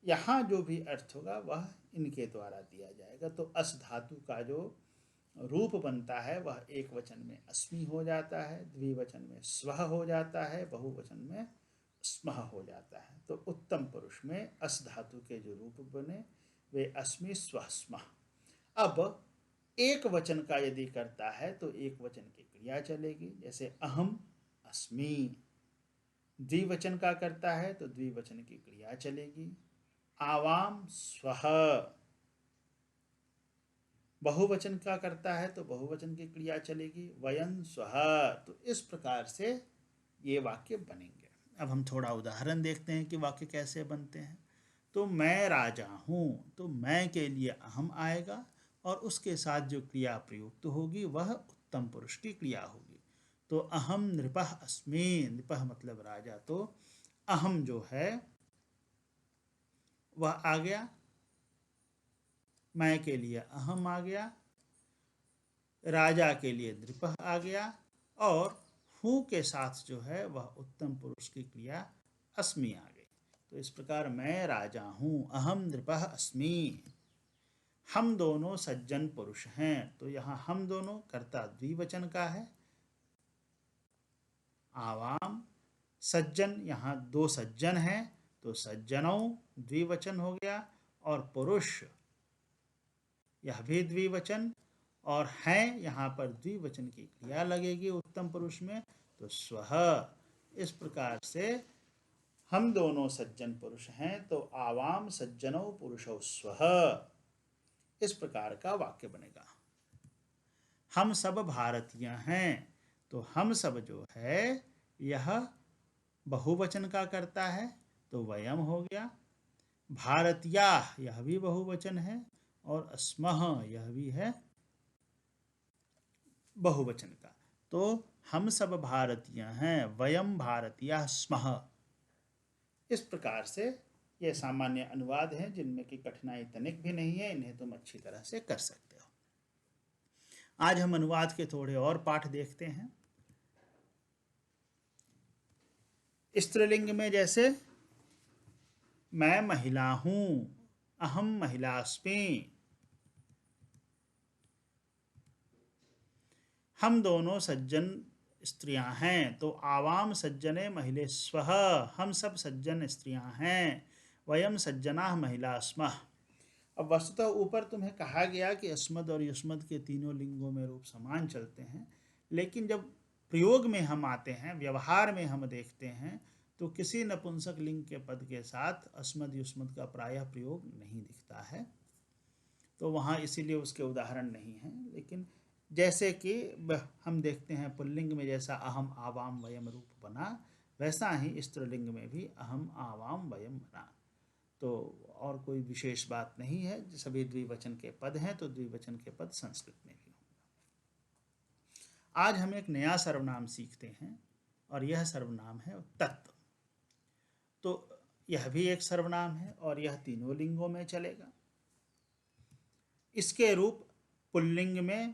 यहाँ जो भी अर्थ होगा वह इनके द्वारा दिया जाएगा। तो अस धातु का जो रूप बनता है वह एक वचन में अस्मि हो जाता है, द्विवचन में स्वः हो जाता है, बहुवचन में स्मः हो जाता है। तो उत्तम पुरुष में अस धातु के जो रूप बने वे अस्मि स्वः स्मः। अब एक वचन का यदि करता है तो एक वचन की क्रिया चलेगी, जैसे अहम अस्मि। द्विवचन का करता है तो द्विवचन की क्रिया चलेगी, आवाम स्वः। बहुवचन का करता है तो बहुवचन की क्रिया चलेगी, वयं स्वः। तो इस प्रकार से ये वाक्य बनेंगे। अब हम थोड़ा उदाहरण देखते हैं कि वाक्य कैसे बनते हैं। तो मैं राजा हूँ, तो मैं के लिए अहम आएगा और उसके साथ जो क्रिया प्रयुक्त होगी वह उत्तम पुरुष की क्रिया होगी। तो अहम नृपः अस्मि, नृपः मतलब राजा, तो अहम जो है वह आ गया, मैं के लिए अहम आ गया, राजा के लिए नृपः आ गया, और हूँ के साथ जो है वह उत्तम पुरुष की क्रिया अस्मि आ गई। तो इस प्रकार मैं राजा हूँ, अहम नृपः अस्मि। हम दोनों सज्जन पुरुष हैं, तो यहाँ हम दोनों कर्ता द्विवचन का है, आवाम। सज्जन, यहाँ दो सज्जन हैं तो सज्जनों द्विवचन हो गया, और पुरुष यह भी द्विवचन, और हैं यहाँ पर द्विवचन की क्रिया लगेगी उत्तम पुरुष में, तो स्वः। इस प्रकार से हम दोनों सज्जन पुरुष हैं तो आवाम सज्जनों पुरुषौ स्वः। इस प्रकार का वाक्य बनेगा। हम सब भारतीय हैं, तो हम सब जो है यह बहुवचन का करता है तो वयम हो गया, भारतीयाः यह भी बहुवचन है, और स्मः यह भी है बहुवचन का। तो हम सब भारतीय हैं, वयम भारतीयाः स्मः। इस प्रकार से ये सामान्य अनुवाद हैं जिनमें की कठिनाई तनिक भी नहीं है, इन्हें तुम अच्छी तरह से कर सकते हो। आज हम अनुवाद के थोड़े और पाठ देखते हैं। स्त्रीलिंग में जैसे मैं महिला हूँ, अहम महिलास्मि। हम दोनों सज्जन स्त्रियां हैं, तो आवाम सज्जने महिले स्वः। हम सब सज्जन स्त्रियां हैं, वयम सज्जना महिला स्मः। अब वस्तुतः ऊपर तुम्हें कहा गया कि अस्मद और युष्मद के तीनों लिंगों में रूप समान चलते हैं, लेकिन जब प्रयोग में हम आते हैं, व्यवहार में हम देखते हैं, तो किसी नपुंसक लिंग के पद के साथ अस्मद युष्मद का प्रायः प्रयोग नहीं दिखता है। तो वहाँ इसीलिए उसके उदाहरण नहीं हैं। लेकिन जैसे कि हम देखते हैं पुल्लिंग में जैसा अहम आवाम वयम रूप बना, वैसा ही स्त्रीलिंग में भी अहम आवाम वयम बना। तो और कोई विशेष बात नहीं है, सभी द्विवचन के पद हैं तो द्विवचन के पद संस्कृत में भी होंगे। आज हम एक नया सर्वनाम सीखते हैं और यह सर्वनाम है तत्व। तो यह भी एक सर्वनाम है और यह तीनों लिंगों में चलेगा। इसके रूप पुल्लिंग में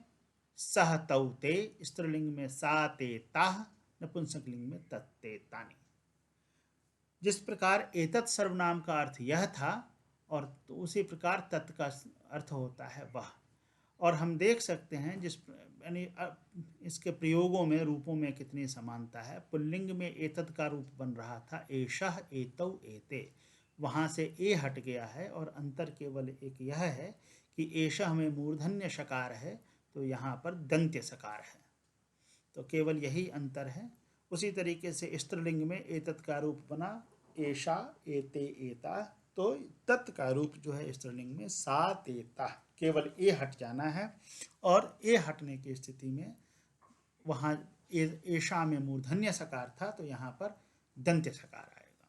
सह तौ ते, स्त्रीलिंग में सा ते ताः, नपुंसक लिंग में तत्ते तानि। जिस प्रकार एतत् सर्वनाम का अर्थ यह था, और तो उसी प्रकार तत् का अर्थ होता है वह। और हम देख सकते हैं जिस यानी इसके प्रयोगों में, रूपों में कितनी समानता है। पुल्लिंग में एतत् का रूप बन रहा था एषः एतौ एते, वहाँ से ए हट गया है और अंतर केवल एक यह है कि एषः में मूर्धन्य शकार है तो यहाँ पर दंत्य सकार है, तो केवल यही अंतर है। उसी तरीके से स्त्रीलिंग में एतत् का रूप बना एषा एते एता, तो तत् का रूप जो है स्त्रीलिंग में सा ते ता, केवल ए हट जाना है, और ए हटने की स्थिति में वहाँ एषा में मूर्धन्य सकार था तो यहाँ पर दंत्य सकार आएगा।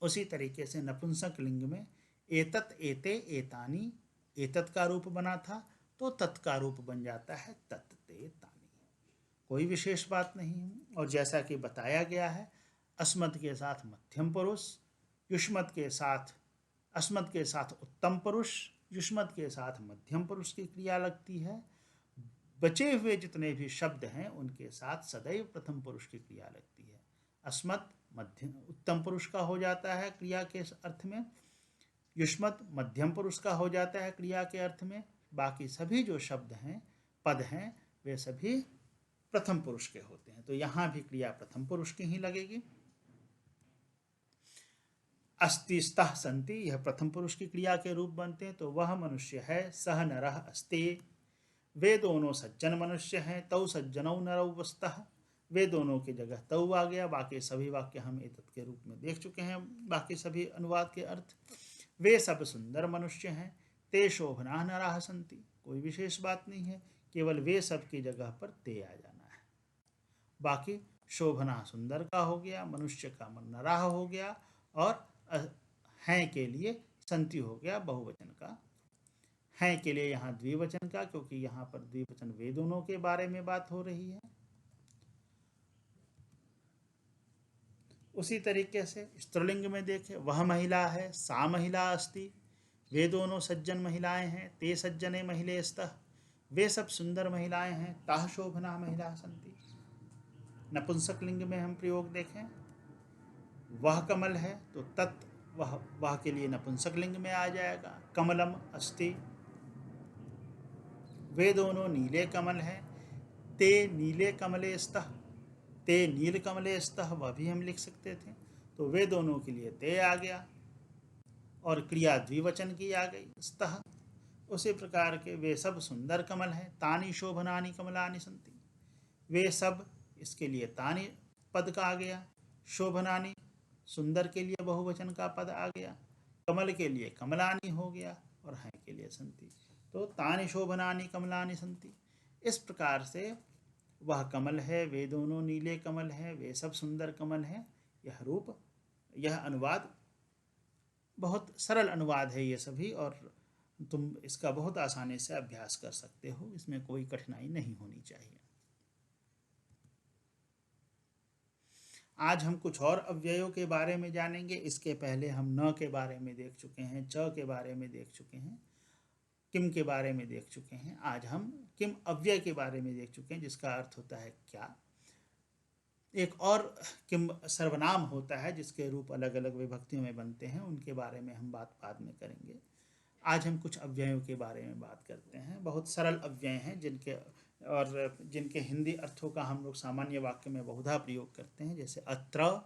उसी तरीके से नपुंसक लिंग में एतत् एते एतानि, एतत् का रूप बना था तो तत् का रूप बन जाता है तत्ते तानि। कोई विशेष बात नहीं है। और जैसा कि बताया गया है, अस्मत् के साथ मध्यम पुरुष, युष्मत् के साथ अस्मत् के साथ उत्तम पुरुष, युष्मत् के साथ मध्यम पुरुष की क्रिया लगती है। बचे हुए जितने भी शब्द हैं उनके साथ सदैव प्रथम पुरुष की क्रिया लगती है। अस्मत् मध्यम उत्तम पुरुष का हो जाता है क्रिया के अर्थ में, युष्मत् मध्यम पुरुष का हो जाता है क्रिया के अर्थ में। बाकी सभी जो शब्द हैं, पद हैं, वे सभी प्रथम पुरुष के होते हैं। तो यहाँ भी क्रिया प्रथम पुरुष की ही लगेगी। अस्ति स्तः सन्ति, यह प्रथम पुरुष की क्रिया के रूप बनते हैं। तो वह मनुष्य है, सह नरः अस्ति, वे दोनों सज्जन मनुष्य हैं। तौ सज्जनौ नरौ वस्तः, वे दोनों की जगह तौ आ गया। बाकी सभी वाक्य हम एतत् के रूप में देख चुके हैं, बाकी सभी अनुवाद के अर्थ। वे सब सुंदर मनुष्य हैं। ते शोभना नराः सन्ति, कोई विशेष बात नहीं है, केवल वे सब की जगह पर ते आ जाना है। बाकी शोभना सुंदर का हो गया, मनुष्य का नराः हो गया, और हैं के लिए संति हो गया बहुवचन का। हैं के लिए यहाँ द्विवचन का, क्योंकि यहाँ पर द्विवचन वे दोनों के बारे में बात हो रही है। उसी तरीके से स्त्रीलिंग में देखें, वह महिला है, सा महिला अस्ति, वे दोनों सज्जन महिलाएं हैं। ते सज्जने महिले स्तः, वे सब सुंदर महिलाएं हैं। ताः शोभना महिला सन्ति। नपुंसक लिंग में हम प्रयोग देखें, वह कमल है, तो तत् वह के लिए नपुंसक लिंग में आ जाएगा। कमलम अस्ति, वे दोनों नीले कमल हैं। ते नीले कमले स्तः, ते नील कमले स्तः, वह भी हम लिख सकते थे। तो वे दोनों के लिए ते आ गया, और क्रिया द्विवचन की आ गई, स्तः। उसी प्रकार के वे सब सुंदर कमल हैं। तानि शोभनानि कमलानि सन्ति, वे सब, इसके लिए तानि पद का आ गया। शोभनानि, सुंदर के लिए बहुवचन का पद आ गया। कमल के लिए कमलानि हो गया, और हैं के लिए संति। तो तानि शोभनानि कमलानि संति। इस प्रकार से वह कमल है, वे दोनों नीले कमल हैं, वे सब सुंदर कमल हैं। यह रूप, यह अनुवाद बहुत सरल अनुवाद है ये सभी, और तुम इसका बहुत आसानी से अभ्यास कर सकते हो, इसमें कोई कठिनाई नहीं होनी चाहिए। आज हम कुछ और अव्ययों के बारे में जानेंगे। इसके पहले हम न के बारे में देख चुके हैं, च के बारे में देख चुके हैं, किम के बारे में देख चुके हैं। आज हम किम अव्यय के बारे में देख चुके हैं, जिसका अर्थ होता है क्या। एक और किम सर्वनाम होता है, जिसके रूप अलग अलग विभक्तियों में बनते हैं, उनके बारे में हम बात बाद में करेंगे। आज हम कुछ अव्ययों के बारे में बात करते हैं। बहुत सरल अव्यय हैं, जिनके हिंदी अर्थों का हम लोग सामान्य वाक्य में बहुधा प्रयोग करते हैं। जैसे अत्र,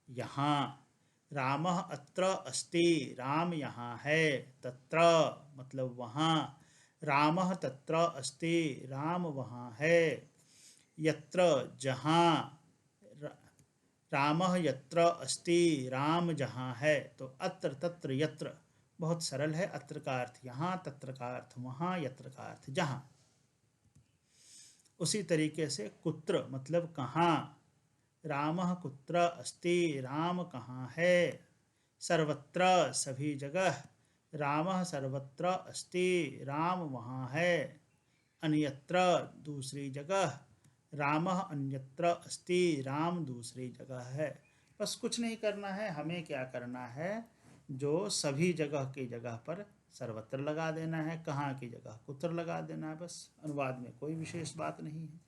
यहाँ, रामः अत्र अस्ति, राम यहाँ है। तत्र मतलब वहाँ, रामः तत्र अस्ति, राम वहाँ है। यत्र जहाँ, रामः यत्र अस्ति, राम जहाँ है। तो अत्र तत्र यत्र बहुत सरल है। अत्र का अर्थ यहाँ, तत्र का अर्थ वहाँ, यत्र का अर्थ जहाँ। उसी तरीके से कुत्र मतलब कहाँ, रामः कुत्र अस्ति, राम कहाँ है। सर्वत्र सभी जगह, रामः सर्वत्र अस्ति, राम वहाँ है। अन्यत्र दूसरी जगह, रामः अन्यत्र अस्ति, राम दूसरी जगह है। बस कुछ नहीं करना है, हमें क्या करना है, जो सभी जगह की जगह पर सर्वत्र लगा देना है, कहाँ की जगह कुत्र लगा देना है। बस अनुवाद में कोई विशेष बात नहीं है।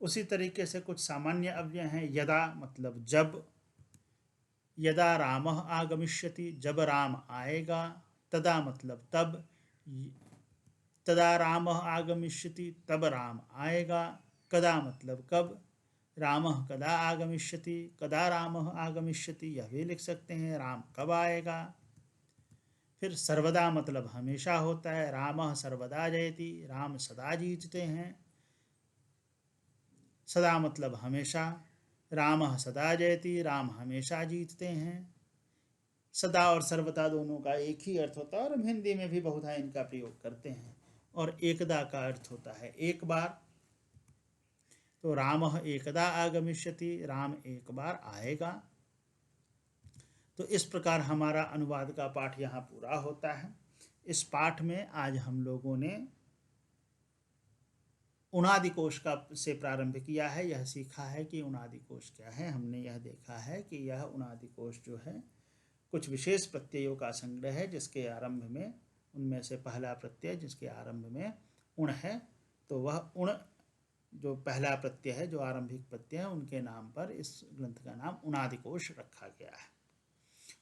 उसी तरीके से कुछ सामान्य अव्यय हैं। यदा मतलब जब, यदा रामः आगमिष्यति, जब राम आएगा। तदा मतलब तब, तदा रामः आगमिष्यति, तब राम आएगा। कदा मतलब कब, रामः कदा आगमिष्यति, कदा रामः आगमिष्यति, यह भी लिख सकते हैं, राम कब आएगा। फिर सर्वदा मतलब हमेशा होता है, रामः सर्वदा जयति, राम सदा जीतते हैं। सदा मतलब हमेशा, रामः सदा जयति, राम हमेशा जीतते हैं। सदा और सर्वदा दोनों का एक ही अर्थ होता है, और हम हिंदी में भी बहुधा इनका प्रयोग करते हैं। और एकदा का अर्थ होता है एक बार। तो रामः एकदा आगमिष्यति, राम एक बार आएगा। तो इस प्रकार हमारा अनुवाद का पाठ यहाँ पूरा होता है। इस पाठ में आज हम लोगों ने उनादि कोश का से प्रारंभ किया है। यह सीखा है कि उनादि कोश क्या है। हमने यह देखा है कि यह उनादि कोश जो है कुछ विशेष प्रत्ययों का संग्रह है, जिसके आरंभ में, उनमें से पहला प्रत्यय जिसके आरंभ में उण है, तो वह उण जो पहला प्रत्यय है, जो आरंभिक प्रत्यय है, उनके नाम पर इस ग्रंथ का नाम उनादि कोश रखा गया है।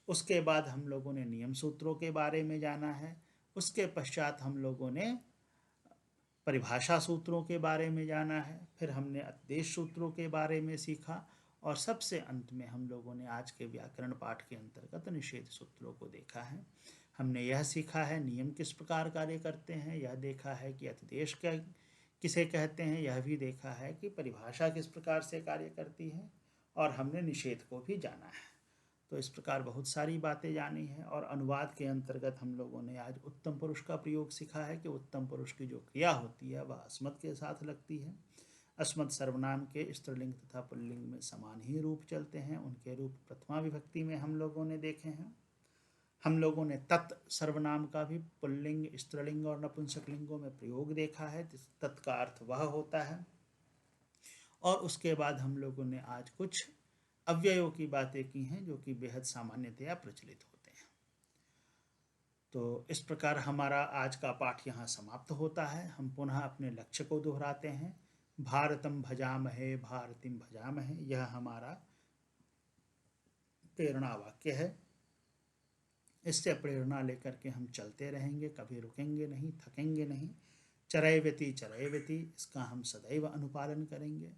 उसके बाद हम लोगों ने नियम सूत्रों के बारे में जाना है। उसके पश्चात हम लोगों ने परिभाषा सूत्रों के बारे में जाना है। फिर हमने उपदेश सूत्रों के बारे में सीखा, और सबसे अंत में हम लोगों ने आज के व्याकरण पाठ के अंतर्गत निषेध सूत्रों को देखा है। हमने यह सीखा है नियम किस प्रकार कार्य करते हैं, यह देखा है कि अतिदेश क्या किसे कहते हैं, यह भी देखा है कि परिभाषा किस प्रकार से कार्य करती है, और हमने निषेध को भी जाना है। तो इस प्रकार बहुत सारी बातें जानी हैं। और अनुवाद के अंतर्गत हम लोगों ने आज उत्तम पुरुष का प्रयोग सीखा है कि उत्तम पुरुष की जो क्रिया होती है वह अस्मत् के साथ लगती है। अस्मत् सर्वनाम के स्त्रीलिंग तथा पुल्लिंग में समान ही रूप चलते हैं। उनके रूप प्रथमा विभक्ति में हम लोगों ने देखे हैं। हम लोगों ने तत् सर्वनाम का भी पुल्लिंग, स्त्रीलिंग और नपुंसकलिंगों में प्रयोग देखा है। तत् का अर्थ वह होता है। और उसके बाद हम लोगों ने आज कुछ अव्ययों की बातें की हैं, जो कि बेहद सामान्यतया प्रचलित होते हैं। तो इस प्रकार हमारा आज का पाठ यहाँ समाप्त होता है। हम पुनः अपने लक्ष्य को दोहराते हैं। भारतम भजामहे भारतीम भजामहे, यह हमारा प्रेरणा वाक्य है। इससे प्रेरणा लेकर के हम चलते रहेंगे, कभी रुकेंगे नहीं, थकेंगे नहीं। चरैवेति चरैवेति, इसका हम सदैव अनुपालन करेंगे।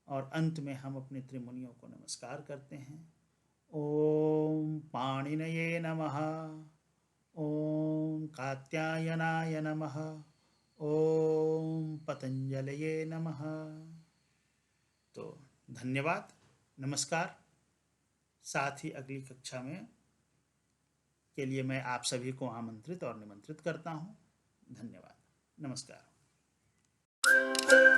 और अंत में हम अपने त्रिमुनियों को नमस्कार करते हैं। ओम पाणिनये नमः, ओम कात्यायनाय नमः, ओम पतंजलये नमः। तो धन्यवाद, नमस्कार। साथ ही अगली कक्षा में के लिए मैं आप सभी को आमंत्रित और निमंत्रित करता हूँ। धन्यवाद, नमस्कार।